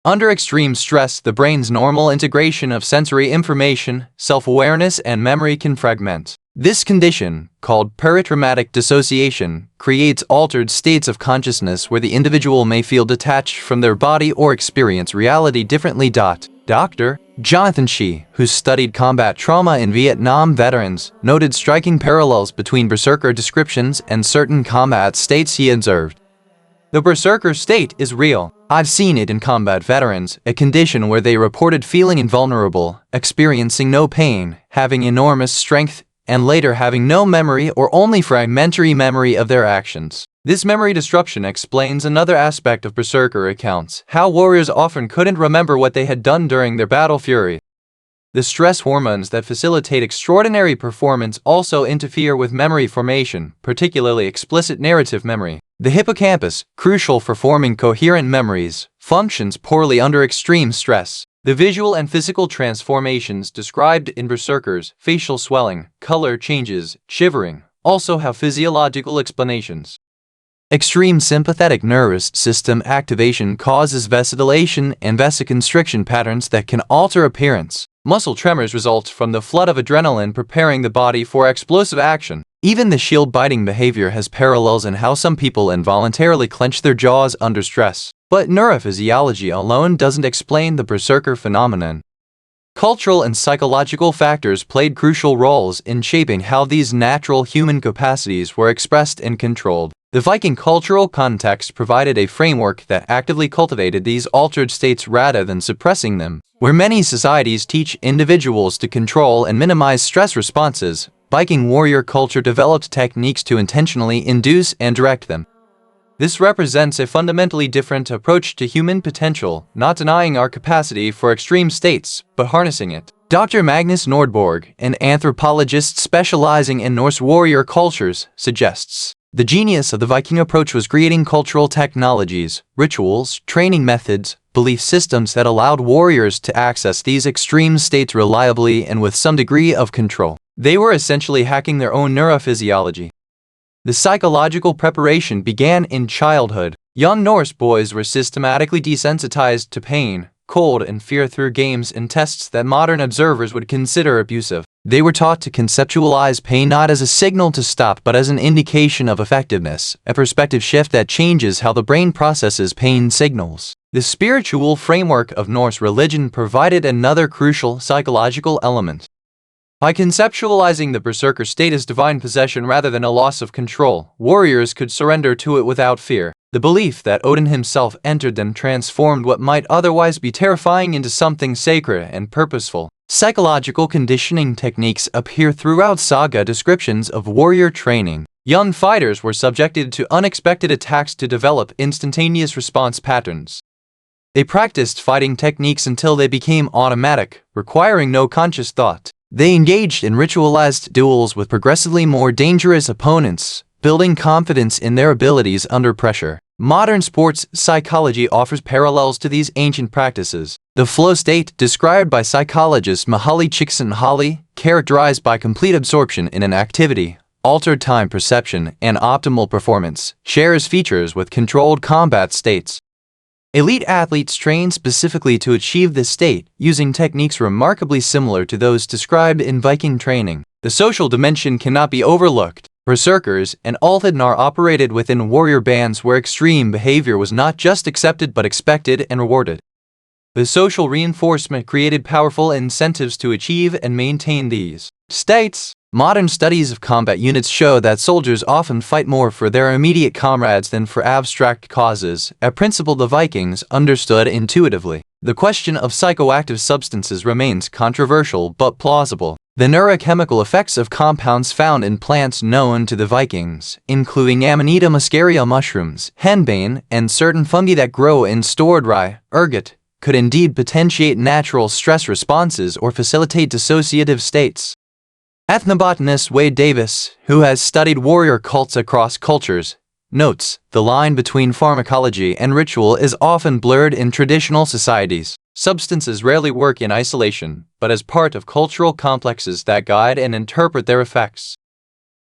Under extreme stress, the brain's normal integration of sensory information, self-awareness, and memory can fragment. This condition, called peritraumatic dissociation, creates altered states of consciousness where the individual may feel detached from their body or experience reality differently. Dr. Jonathan Shi, who studied combat trauma in Vietnam veterans, noted striking parallels between berserker descriptions and certain combat states he observed. The berserker state is real. I've seen it in combat veterans, a condition where they reported feeling invulnerable, experiencing no pain, having enormous strength, and later having no memory or only fragmentary memory of their actions. This memory disruption explains another aspect of berserker accounts, how warriors often couldn't remember what they had done during their battle fury. The stress hormones that facilitate extraordinary performance also interfere with memory formation, particularly explicit narrative memory. The hippocampus, crucial for forming coherent memories, functions poorly under extreme stress. The visual and physical transformations described in berserkers, facial swelling, color changes, shivering, also have physiological explanations. Extreme sympathetic nervous system activation causes vasodilation and vasoconstriction patterns that can alter appearance. Muscle tremors result from the flood of adrenaline preparing the body for explosive action. Even the shield-biting behavior has parallels in how some people involuntarily clench their jaws under stress. But neurophysiology alone doesn't explain the berserker phenomenon. Cultural and psychological factors played crucial roles in shaping how these natural human capacities were expressed and controlled. The Viking cultural context provided a framework that actively cultivated these altered states rather than suppressing them. Where many societies teach individuals to control and minimize stress responses, Viking warrior culture developed techniques to intentionally induce and direct them. This represents a fundamentally different approach to human potential, not denying our capacity for extreme states, but harnessing it. Dr. Magnus Nordborg, an anthropologist specializing in Norse warrior cultures, suggests the genius of the Viking approach was creating cultural technologies, rituals, training methods, belief systems that allowed warriors to access these extreme states reliably and with some degree of control. They were essentially hacking their own neurophysiology. The psychological preparation began in childhood. Young Norse boys were systematically desensitized to pain, cold, and fear through games and tests that modern observers would consider abusive. They were taught to conceptualize pain not as a signal to stop but as an indication of effectiveness, a perspective shift that changes how the brain processes pain signals. The spiritual framework of Norse religion provided another crucial psychological element. By conceptualizing the berserker state as divine possession rather than a loss of control, warriors could surrender to it without fear. The belief that Odin himself entered them transformed what might otherwise be terrifying into something sacred and purposeful. Psychological conditioning techniques appear throughout saga descriptions of warrior training. Young fighters were subjected to unexpected attacks to develop instantaneous response patterns. They practiced fighting techniques until they became automatic, requiring no conscious thought. They engaged in ritualized duels with progressively more dangerous opponents, building confidence in their abilities under pressure. Modern sports psychology offers parallels to these ancient practices. The flow state, described by psychologist Mihaly Csikszentmihalyi, characterized by complete absorption in an activity, altered time perception, and optimal performance, shares features with controlled combat states. Elite athletes train specifically to achieve this state, using techniques remarkably similar to those described in Viking training. The social dimension cannot be overlooked. Berserkers and Althidnar operated within warrior bands where extreme behavior was not just accepted but expected and rewarded. The social reinforcement created powerful incentives to achieve and maintain these states. Modern studies of combat units show that soldiers often fight more for their immediate comrades than for abstract causes, a principle the Vikings understood intuitively. The question of psychoactive substances remains controversial but plausible. The neurochemical effects of compounds found in plants known to the Vikings, including Amanita muscaria mushrooms, henbane, and certain fungi that grow in stored rye, ergot, could indeed potentiate natural stress responses or facilitate dissociative states. Ethnobotanist Wade Davis, who has studied warrior cults across cultures, notes the line between pharmacology and ritual is often blurred in traditional societies. Substances rarely work in isolation, but as part of cultural complexes that guide and interpret their effects.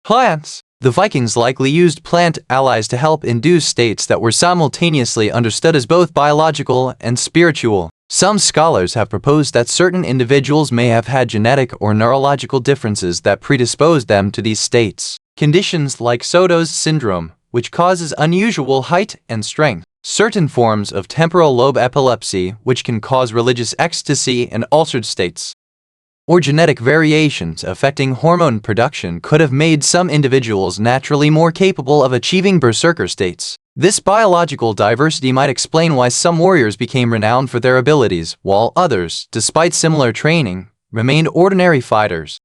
Plants. The Vikings likely used plant allies to help induce states that were simultaneously understood as both biological and spiritual. Some scholars have proposed that certain individuals may have had genetic or neurological differences that predisposed them to these states. Conditions like Soto's syndrome, which causes unusual height and strength, certain forms of temporal lobe epilepsy, which can cause religious ecstasy and altered states, or genetic variations affecting hormone production could have made some individuals naturally more capable of achieving berserker states. This biological diversity might explain why some warriors became renowned for their abilities, while others, despite similar training, remained ordinary fighters.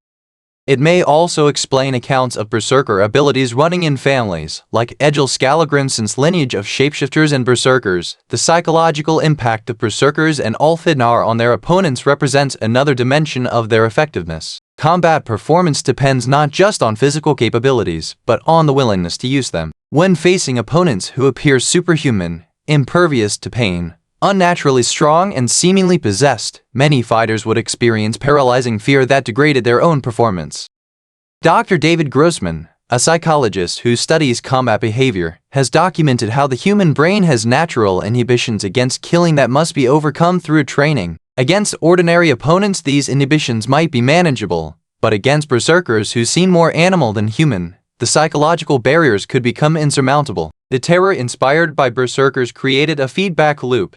It may also explain accounts of berserker abilities running in families, like Egil Skallagrimsson's lineage of shapeshifters and berserkers. The psychological impact of berserkers and Althidnar on their opponents represents another dimension of their effectiveness. Combat performance depends not just on physical capabilities, but on the willingness to use them. When facing opponents who appear superhuman, impervious to pain, unnaturally strong, and seemingly possessed, many fighters would experience paralyzing fear that degraded their own performance. Dr. David Grossman, a psychologist who studies combat behavior, has documented how the human brain has natural inhibitions against killing that must be overcome through training. Against ordinary opponents, these inhibitions might be manageable, but against berserkers who seem more animal than human, the psychological barriers could become insurmountable. The terror inspired by berserkers created a feedback loop.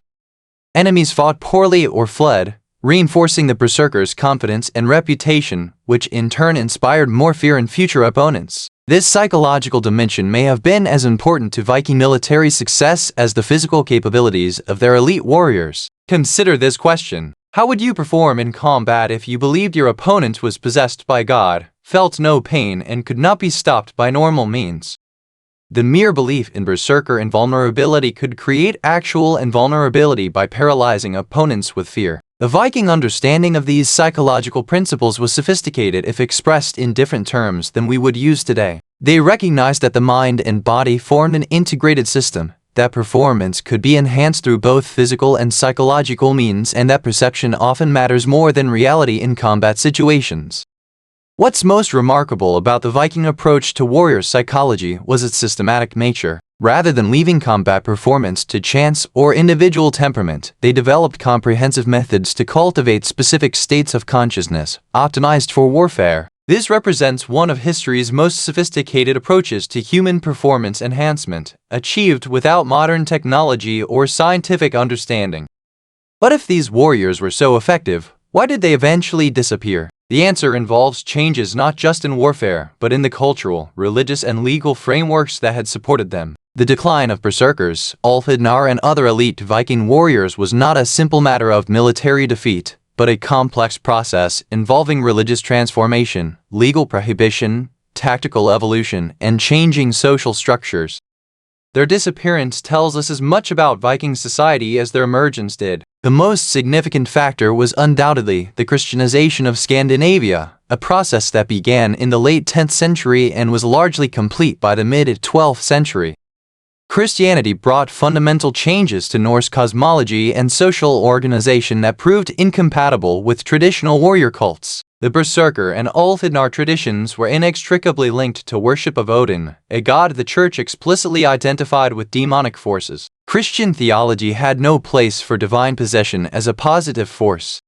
Enemies fought poorly or fled, reinforcing the berserkers' confidence and reputation, which in turn inspired more fear in future opponents. This psychological dimension may have been as important to Viking military success as the physical capabilities of their elite warriors. Consider this question. How would you perform in combat if you believed your opponent was possessed by God, felt no pain, and could not be stopped by normal means? The mere belief in berserker invulnerability could create actual invulnerability by paralyzing opponents with fear. The Viking understanding of these psychological principles was sophisticated if expressed in different terms than we would use today. They recognized that the mind and body formed an integrated system, that performance could be enhanced through both physical and psychological means, and that perception often matters more than reality in combat situations. What's most remarkable about the Viking approach to warrior psychology was its systematic nature. Rather than leaving combat performance to chance or individual temperament, they developed comprehensive methods to cultivate specific states of consciousness, optimized for warfare. This represents one of history's most sophisticated approaches to human performance enhancement, achieved without modern technology or scientific understanding. But if these warriors were so effective, why did they eventually disappear? The answer involves changes not just in warfare, but in the cultural, religious, and legal frameworks that had supported them. The decline of berserkers, Ulfhednar, and other elite Viking warriors was not a simple matter of military defeat, but a complex process involving religious transformation, legal prohibition, tactical evolution, and changing social structures. Their disappearance tells us as much about Viking society as their emergence did. The most significant factor was undoubtedly the Christianization of Scandinavia, a process that began in the late 10th century and was largely complete by the mid-12th century. Christianity brought fundamental changes to Norse cosmology and social organization that proved incompatible with traditional warrior cults. The Berserker and Ulfhednar traditions were inextricably linked to worship of Odin, a god the Church explicitly identified with demonic forces. Christian theology had no place for divine possession as a positive force.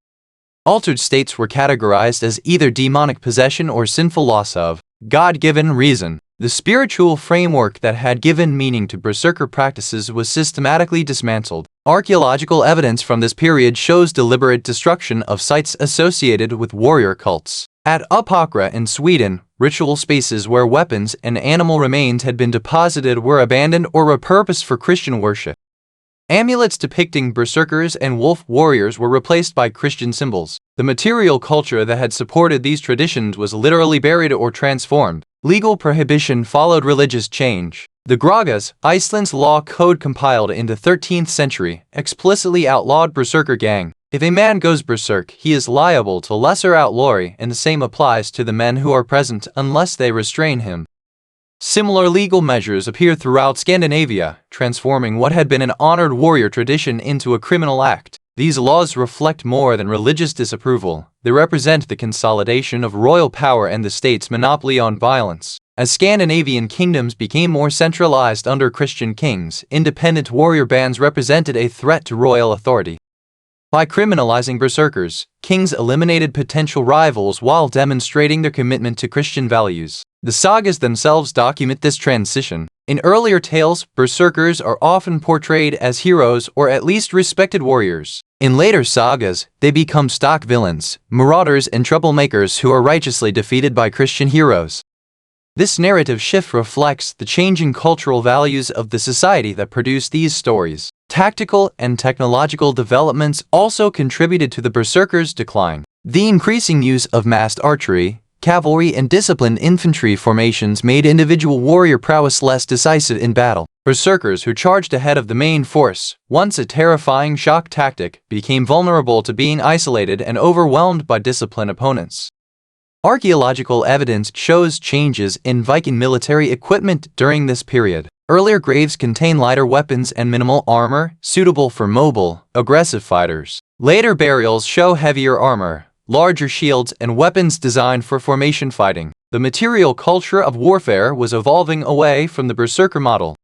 Altered states were categorized as either demonic possession or sinful loss of God-given reason. The spiritual framework that had given meaning to berserker practices was systematically dismantled. Archaeological evidence from this period shows deliberate destruction of sites associated with warrior cults. At Uppåkra in Sweden, ritual spaces where weapons and animal remains had been deposited were abandoned or repurposed for Christian worship. Amulets depicting berserkers and wolf warriors were replaced by Christian symbols. The material culture that had supported these traditions was literally buried or transformed. Legal prohibition followed religious change. The Gragas, Iceland's law code compiled in the 13th century, explicitly outlawed berserker gang. If a man goes berserk, he is liable to lesser outlawry, and the same applies to the men who are present unless they restrain him. Similar legal measures appear throughout Scandinavia, transforming what had been an honored warrior tradition into a criminal act. These laws reflect more than religious disapproval. They represent the consolidation of royal power and the state's monopoly on violence. As Scandinavian kingdoms became more centralized under Christian kings, independent warrior bands represented a threat to royal authority. By criminalizing berserkers, kings eliminated potential rivals while demonstrating their commitment to Christian values. The sagas themselves document this transition. In earlier tales, berserkers are often portrayed as heroes or at least respected warriors. In later sagas, they become stock villains, marauders, and troublemakers who are righteously defeated by Christian heroes. This narrative shift reflects the changing cultural values of the society that produced these stories. Tactical and technological developments also contributed to the berserkers' decline. The increasing use of massed archery, cavalry, and disciplined infantry formations made individual warrior prowess less decisive in battle. Berserkers who charged ahead of the main force, once a terrifying shock tactic, became vulnerable to being isolated and overwhelmed by disciplined opponents. Archaeological evidence shows changes in Viking military equipment during this period. Earlier graves contain lighter weapons and minimal armor, suitable for mobile, aggressive fighters. Later burials show heavier armor, larger shields, and weapons designed for formation fighting. The material culture of warfare was evolving away from the berserker model.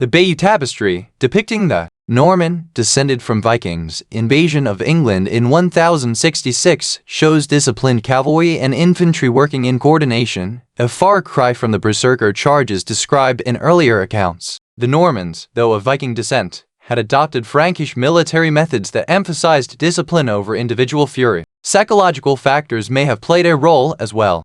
The Bayeux Tapestry, depicting the Norman, descended from Vikings, invasion of England in 1066, shows disciplined cavalry and infantry working in coordination, a far cry from the berserker charges described in earlier accounts. The Normans, though of Viking descent, had adopted Frankish military methods that emphasized discipline over individual fury. Psychological factors may have played a role as well.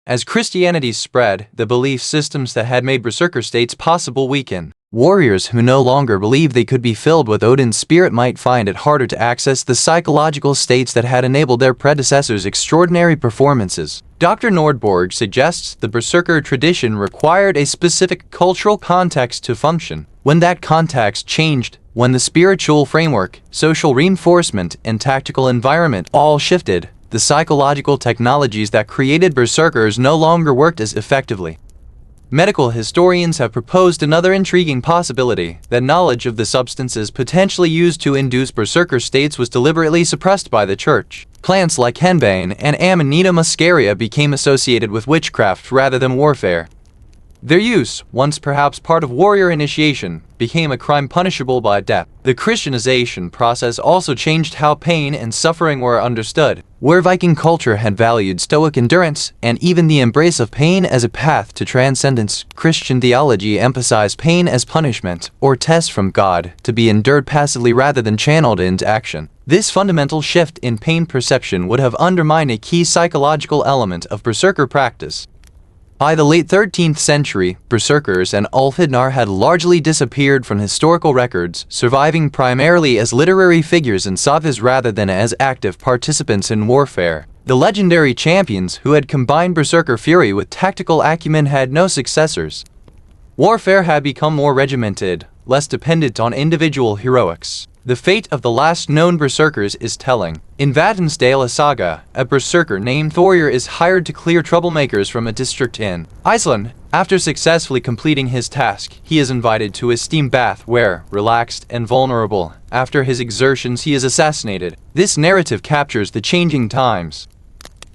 As Christianity spread, the belief systems that had made berserker states possible weakened. Warriors who no longer believed they could be filled with Odin's spirit might find it harder to access the psychological states that had enabled their predecessors' extraordinary performances. Dr. Nordborg suggests the berserker tradition required a specific cultural context to function. When that context changed, when the spiritual framework, social reinforcement, and tactical environment all shifted, the psychological technologies that created berserkers no longer worked as effectively. Medical historians have proposed another intriguing possibility, that knowledge of the substances potentially used to induce berserker states was deliberately suppressed by the church. Plants like henbane and Amanita muscaria became associated with witchcraft rather than warfare. Their use, once perhaps part of warrior initiation, became a crime punishable by death. The Christianization process also changed how pain and suffering were understood. Where Viking culture had valued stoic endurance and even the embrace of pain as a path to transcendence, Christian theology emphasized pain as punishment or test from God to be endured passively rather than channeled into action. This fundamental shift in pain perception would have undermined a key psychological element of berserker practice. By the late 13th century, berserkers and Ulfhednar had largely disappeared from historical records, surviving primarily as literary figures in sagas rather than as active participants in warfare. The legendary champions who had combined berserker fury with tactical acumen had no successors. Warfare had become more regimented, less dependent on individual heroics. The fate of the last known berserkers is telling. In Vatnsdale saga, a berserker named Thorir is hired to clear troublemakers from a district in Iceland. After successfully completing his task, he is invited to a steam bath where, relaxed and vulnerable, after his exertions he is assassinated. This narrative captures the changing times.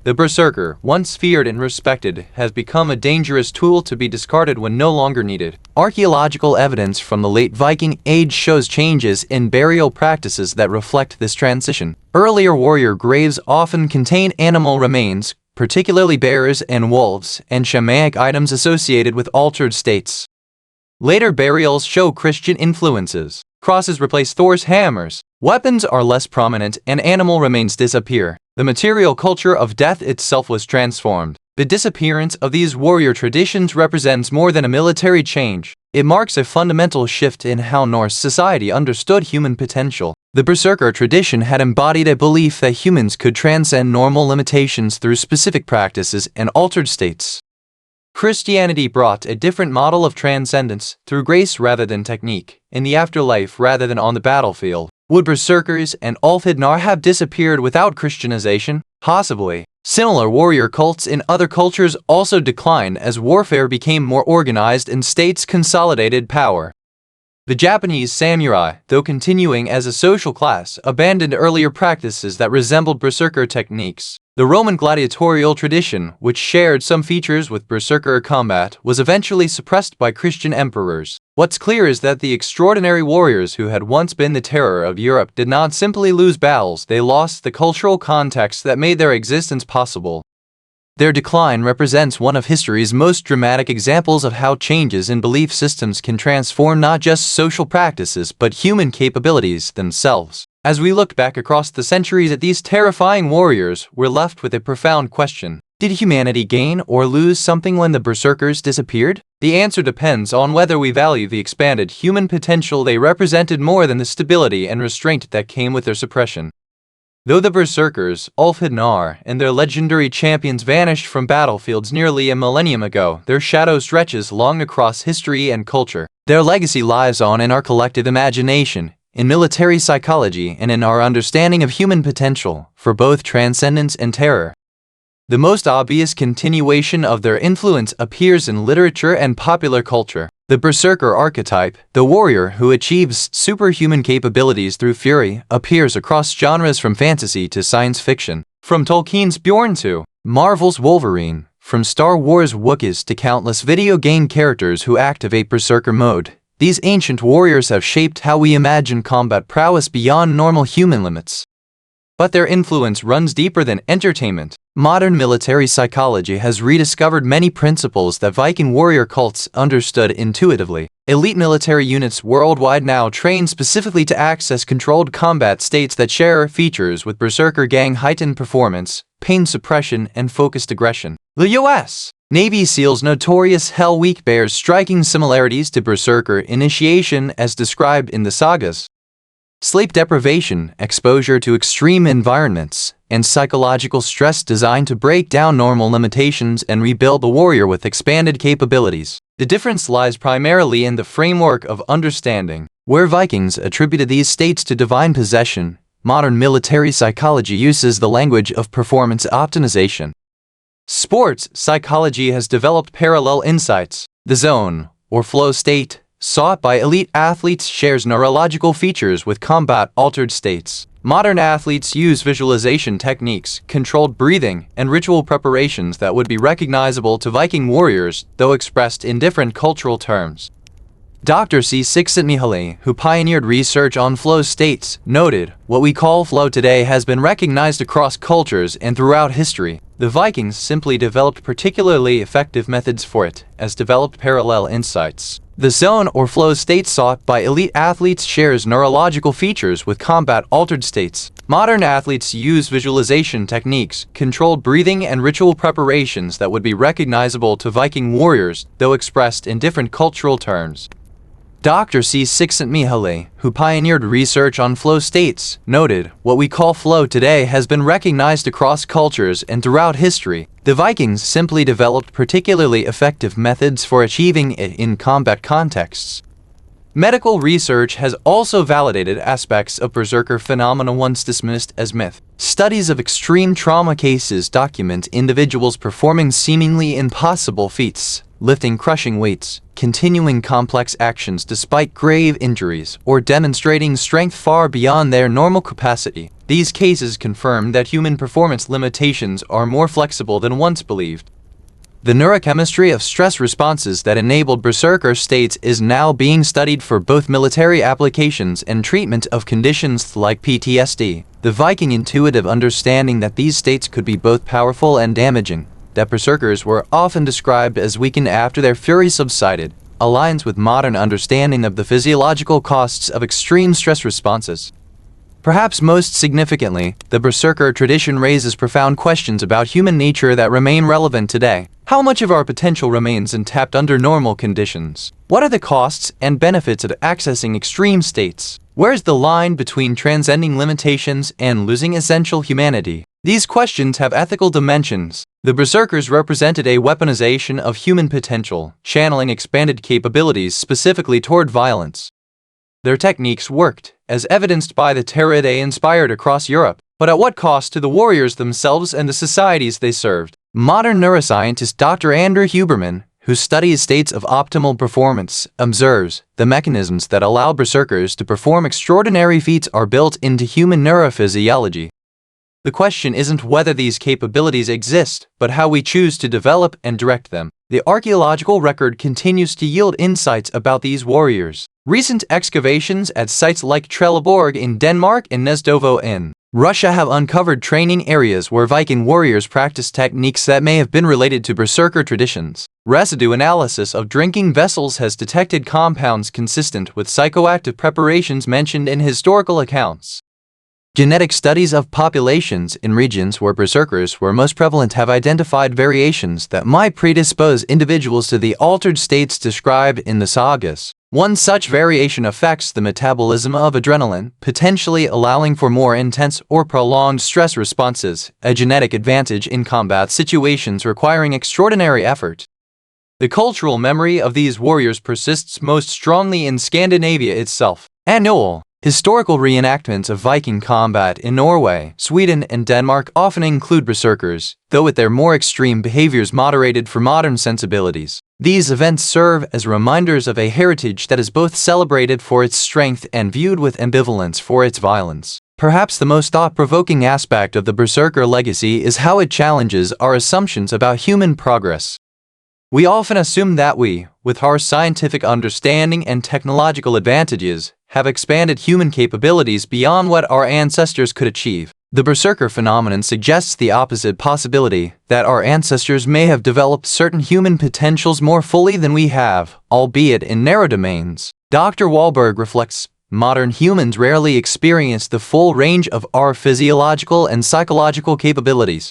The berserker, once feared and respected, has become a dangerous tool to be discarded when no longer needed. Archaeological evidence from the late Viking Age shows changes in burial practices that reflect this transition. Earlier warrior graves often contain animal remains, particularly bears and wolves, and shamanic items associated with altered states. Later burials show Christian influences. Crosses replace Thor's hammers. Weapons are less prominent and animal remains disappear. The material culture of death itself was transformed. The disappearance of these warrior traditions represents more than a military change. It marks a fundamental shift in how Norse society understood human potential. The berserker tradition had embodied a belief that humans could transcend normal limitations through specific practices and altered states. Christianity brought a different model of transcendence, through grace rather than technique, in the afterlife rather than on the battlefield. Would berserkers and Ulfhednar have disappeared without Christianization? Possibly. Similar warrior cults in other cultures also declined as warfare became more organized and states consolidated power. The Japanese samurai, though continuing as a social class, abandoned earlier practices that resembled berserker techniques. The Roman gladiatorial tradition, which shared some features with berserker combat, was eventually suppressed by Christian emperors. What's clear is that the extraordinary warriors who had once been the terror of Europe did not simply lose battles, they lost the cultural context that made their existence possible. Their decline represents one of history's most dramatic examples of how changes in belief systems can transform not just social practices but human capabilities themselves. As we look back across the centuries at these terrifying warriors, we're left with a profound question. Did humanity gain or lose something when the berserkers disappeared? The answer depends on whether we value the expanded human potential they represented more than the stability and restraint that came with their suppression. Though the berserkers, Ulfhednar, and their legendary champions vanished from battlefields nearly a millennium ago, their shadow stretches long across history and culture. Their legacy lies on in our collective imagination, in military psychology, and in our understanding of human potential, for both transcendence and terror. The most obvious continuation of their influence appears in literature and popular culture. The berserker archetype, the warrior who achieves superhuman capabilities through fury, appears across genres from fantasy to science fiction. From Tolkien's Bjorn to Marvel's Wolverine, from Star Wars Wookiees to countless video game characters who activate berserker mode. These ancient warriors have shaped how we imagine combat prowess beyond normal human limits. But their influence runs deeper than entertainment. Modern military psychology has rediscovered many principles that Viking warrior cults understood intuitively. Elite military units worldwide now train specifically to access controlled combat states that share features with Berserker gang: heightened performance, pain suppression, and focused aggression. The U.S. Navy SEALs notorious Hell Week bears striking similarities to Berserker initiation as described in the sagas. Sleep deprivation, exposure to extreme environments, and psychological stress designed to break down normal limitations and rebuild the warrior with expanded capabilities. The difference lies primarily in the framework of understanding. Where Vikings attributed these states to divine possession, modern military psychology uses the language of performance optimization. Sports psychology has developed parallel insights. The zone, or flow state, sought by elite athletes shares neurological features with combat-altered states. Modern athletes use visualization techniques, controlled breathing, and ritual preparations that would be recognizable to Viking warriors, though expressed in different cultural terms. Dr. Csikszentmihalyi, who pioneered research on flow states, noted, "What we call flow today has been recognized across cultures and throughout history. The Vikings simply developed particularly effective methods for it, as developed parallel insights." The zone or flow state sought by elite athletes shares neurological features with combat-altered states. Modern athletes use visualization techniques, controlled breathing, and ritual preparations that would be recognizable to Viking warriors, though expressed in different cultural terms. Dr. Csikszentmihalyi, who pioneered research on flow states, noted, "What we call flow today has been recognized across cultures and throughout history. The Vikings simply developed particularly effective methods for achieving it in combat contexts." Medical research has also validated aspects of Berserker phenomena once dismissed as myth. Studies of extreme trauma cases document individuals performing seemingly impossible feats, lifting crushing weights, continuing complex actions despite grave injuries, or demonstrating strength far beyond their normal capacity. These cases confirm that human performance limitations are more flexible than once believed. The neurochemistry of stress responses that enabled Berserker states is now being studied for both military applications and treatment of conditions like PTSD. The Viking intuitive understanding that these states could be both powerful and damaging, that Berserkers were often described as weakened after their fury subsided, aligns with modern understanding of the physiological costs of extreme stress responses. Perhaps most significantly, the Berserker tradition raises profound questions about human nature that remain relevant today. How much of our potential remains untapped under normal conditions? What are the costs and benefits of accessing extreme states? Where is the line between transcending limitations and losing essential humanity? These questions have ethical dimensions. The Berserkers represented a weaponization of human potential, channeling expanded capabilities specifically toward violence. Their techniques worked, as evidenced by the terror they inspired across Europe, but at what cost to the warriors themselves and the societies they served? Modern neuroscientist Dr. Andrew Huberman, who studies states of optimal performance, observes the mechanisms that allow Berserkers to perform extraordinary feats are built into human neurophysiology. The question isn't whether these capabilities exist, but how we choose to develop and direct them. The archaeological record continues to yield insights about these warriors. Recent excavations at sites like Trelleborg in Denmark and Gnezdove in Russia have uncovered training areas where Viking warriors practiced techniques that may have been related to Berserker traditions. Residue analysis of drinking vessels has detected compounds consistent with psychoactive preparations mentioned in historical accounts. Genetic studies of populations in regions where Berserkers were most prevalent have identified variations that might predispose individuals to the altered states described in the sagas. One such variation affects the metabolism of adrenaline, potentially allowing for more intense or prolonged stress responses, a genetic advantage in combat situations requiring extraordinary effort. The cultural memory of these warriors persists most strongly in Scandinavia itself. Annual historical reenactments of Viking combat in Norway, Sweden, and Denmark often include Berserkers, though with their more extreme behaviors moderated for modern sensibilities. These events serve as reminders of a heritage that is both celebrated for its strength and viewed with ambivalence for its violence. Perhaps the most thought-provoking aspect of the Berserker legacy is how it challenges our assumptions about human progress. We often assume that we, with our scientific understanding and technological advantages, have expanded human capabilities beyond what our ancestors could achieve. The berserker phenomenon suggests the opposite possibility, that our ancestors may have developed certain human potentials more fully than we have, albeit in narrow domains. Dr. Wahlberg reflects, modern humans rarely experience the full range of our physiological and psychological capabilities.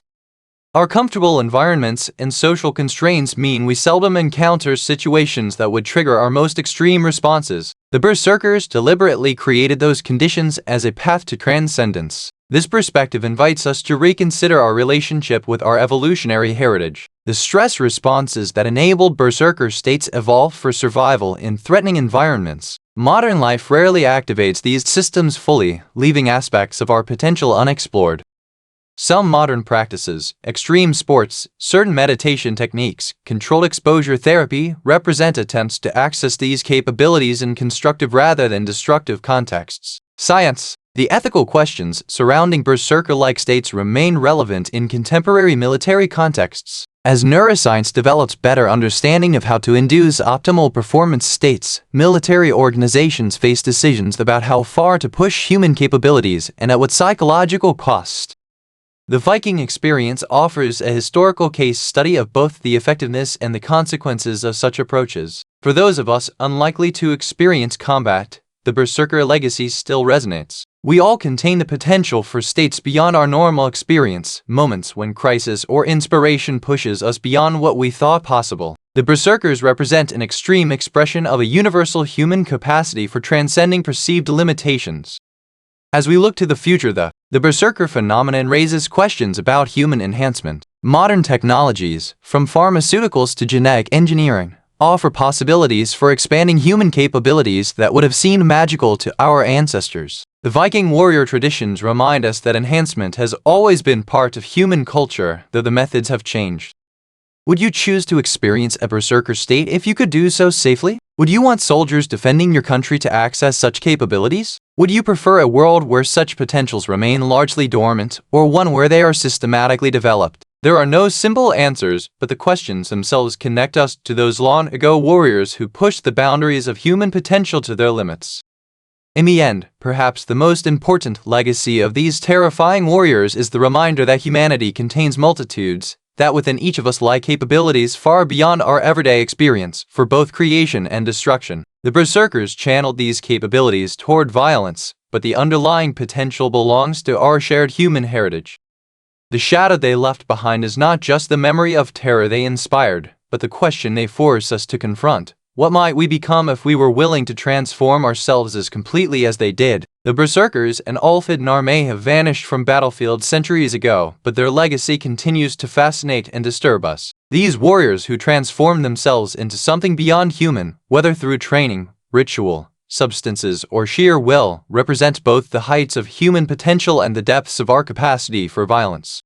Our comfortable environments and social constraints mean we seldom encounter situations that would trigger our most extreme responses. The berserkers deliberately created those conditions as a path to transcendence. This perspective invites us to reconsider our relationship with our evolutionary heritage. The stress responses that enabled berserker states evolved for survival in threatening environments. Modern life rarely activates these systems fully, leaving aspects of our potential unexplored. Some modern practices, extreme sports, certain meditation techniques, controlled exposure therapy, represent attempts to access these capabilities in constructive rather than destructive contexts. Science. The ethical questions surrounding berserker-like states remain relevant in contemporary military contexts. As neuroscience develops better understanding of how to induce optimal performance states, military organizations face decisions about how far to push human capabilities and at what psychological cost. The Viking experience offers a historical case study of both the effectiveness and the consequences of such approaches. For those of us unlikely to experience combat, the berserker legacy still resonates. We all contain the potential for states beyond our normal experience, moments when crisis or inspiration pushes us beyond what we thought possible. The berserkers represent an extreme expression of a universal human capacity for transcending perceived limitations. As we look to the future, the berserker phenomenon raises questions about human enhancement. Modern technologies, from pharmaceuticals to genetic engineering, offer possibilities for expanding human capabilities that would have seemed magical to our ancestors. The Viking warrior traditions remind us that enhancement has always been part of human culture, though the methods have changed. Would you choose to experience a berserker state if you could do so safely? Would you want soldiers defending your country to access such capabilities? Would you prefer a world where such potentials remain largely dormant, or one where they are systematically developed? There are no simple answers, but the questions themselves connect us to those long-ago warriors who pushed the boundaries of human potential to their limits. In the end, perhaps the most important legacy of these terrifying warriors is the reminder that humanity contains multitudes, that within each of us lie capabilities far beyond our everyday experience, for both creation and destruction. The berserkers channeled these capabilities toward violence, but the underlying potential belongs to our shared human heritage. The shadow they left behind is not just the memory of terror they inspired, but the question they force us to confront. What might we become if we were willing to transform ourselves as completely as they did? The berserkers and Ulfhednar may have vanished from battlefields centuries ago, but their legacy continues to fascinate and disturb us. These warriors who transformed themselves into something beyond human, whether through training, ritual, substances, or sheer will, represent both the heights of human potential and the depths of our capacity for violence.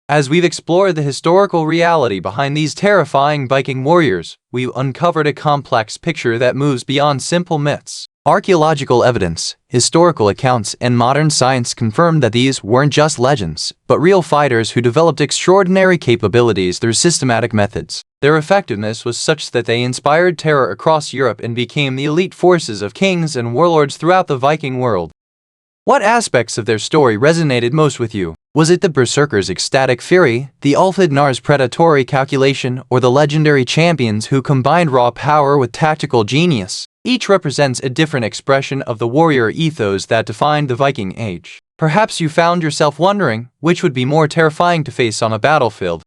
As we've explored the historical reality behind these terrifying Viking warriors, we've uncovered a complex picture that moves beyond simple myths. Archaeological evidence, historical accounts, and modern science confirm that these weren't just legends, but real fighters who developed extraordinary capabilities through systematic methods. Their effectiveness was such that they inspired terror across Europe and became the elite forces of kings and warlords throughout the Viking world. What aspects of their story resonated most with you? Was it the berserkers' ecstatic fury, the Ulfhednar's predatory calculation, or the legendary champions who combined raw power with tactical genius? Each represents a different expression of the warrior ethos that defined the Viking Age. Perhaps you found yourself wondering which would be more terrifying to face on a battlefield: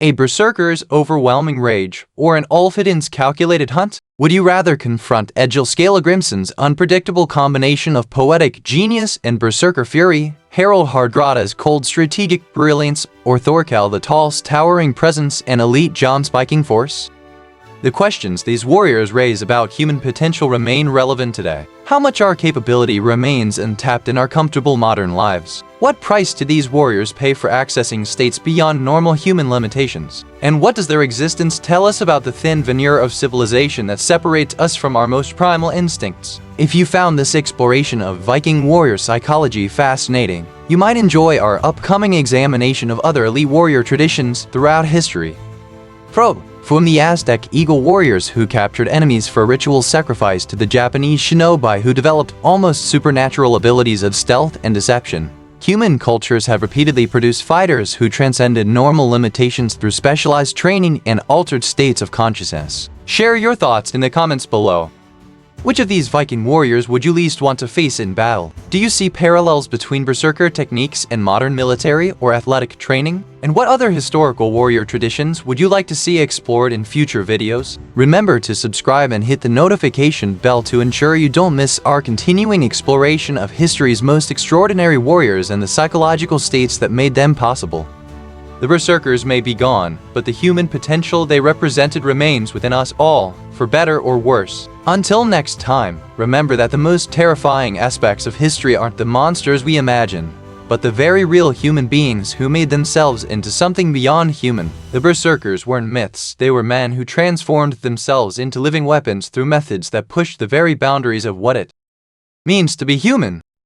a berserker's overwhelming rage, or an Ulfhedar's calculated hunt? Would you rather confront Egil Skallagrimsson's unpredictable combination of poetic genius and berserker fury, Harald Hardrada's cold strategic brilliance, or Thorkel the Tall's towering presence and elite Viking force? The questions these warriors raise about human potential remain relevant today. How much our capability remains untapped in our comfortable modern lives? What price do these warriors pay for accessing states beyond normal human limitations? And what does their existence tell us about the thin veneer of civilization that separates us from our most primal instincts? If you found this exploration of Viking warrior psychology fascinating, you might enjoy our upcoming examination of other elite warrior traditions throughout history. From the Aztec eagle warriors who captured enemies for ritual sacrifice to the Japanese shinobi who developed almost supernatural abilities of stealth and deception, Human cultures have repeatedly produced fighters who transcended normal limitations through specialized training and altered states of consciousness. Share your thoughts in the comments below. Which of these Viking warriors would you least want to face in battle? Do you see parallels between berserker techniques and modern military or athletic training? And what other historical warrior traditions would you like to see explored in future videos? Remember to subscribe and hit the notification bell to ensure you don't miss our continuing exploration of history's most extraordinary warriors and the psychological states that made them possible. The berserkers may be gone, but the human potential they represented remains within us all, for better or worse. Until next time, remember that the most terrifying aspects of history aren't the monsters we imagine, but the very real human beings who made themselves into something beyond human. The berserkers weren't myths, they were men who transformed themselves into living weapons through methods that pushed the very boundaries of what it means to be human.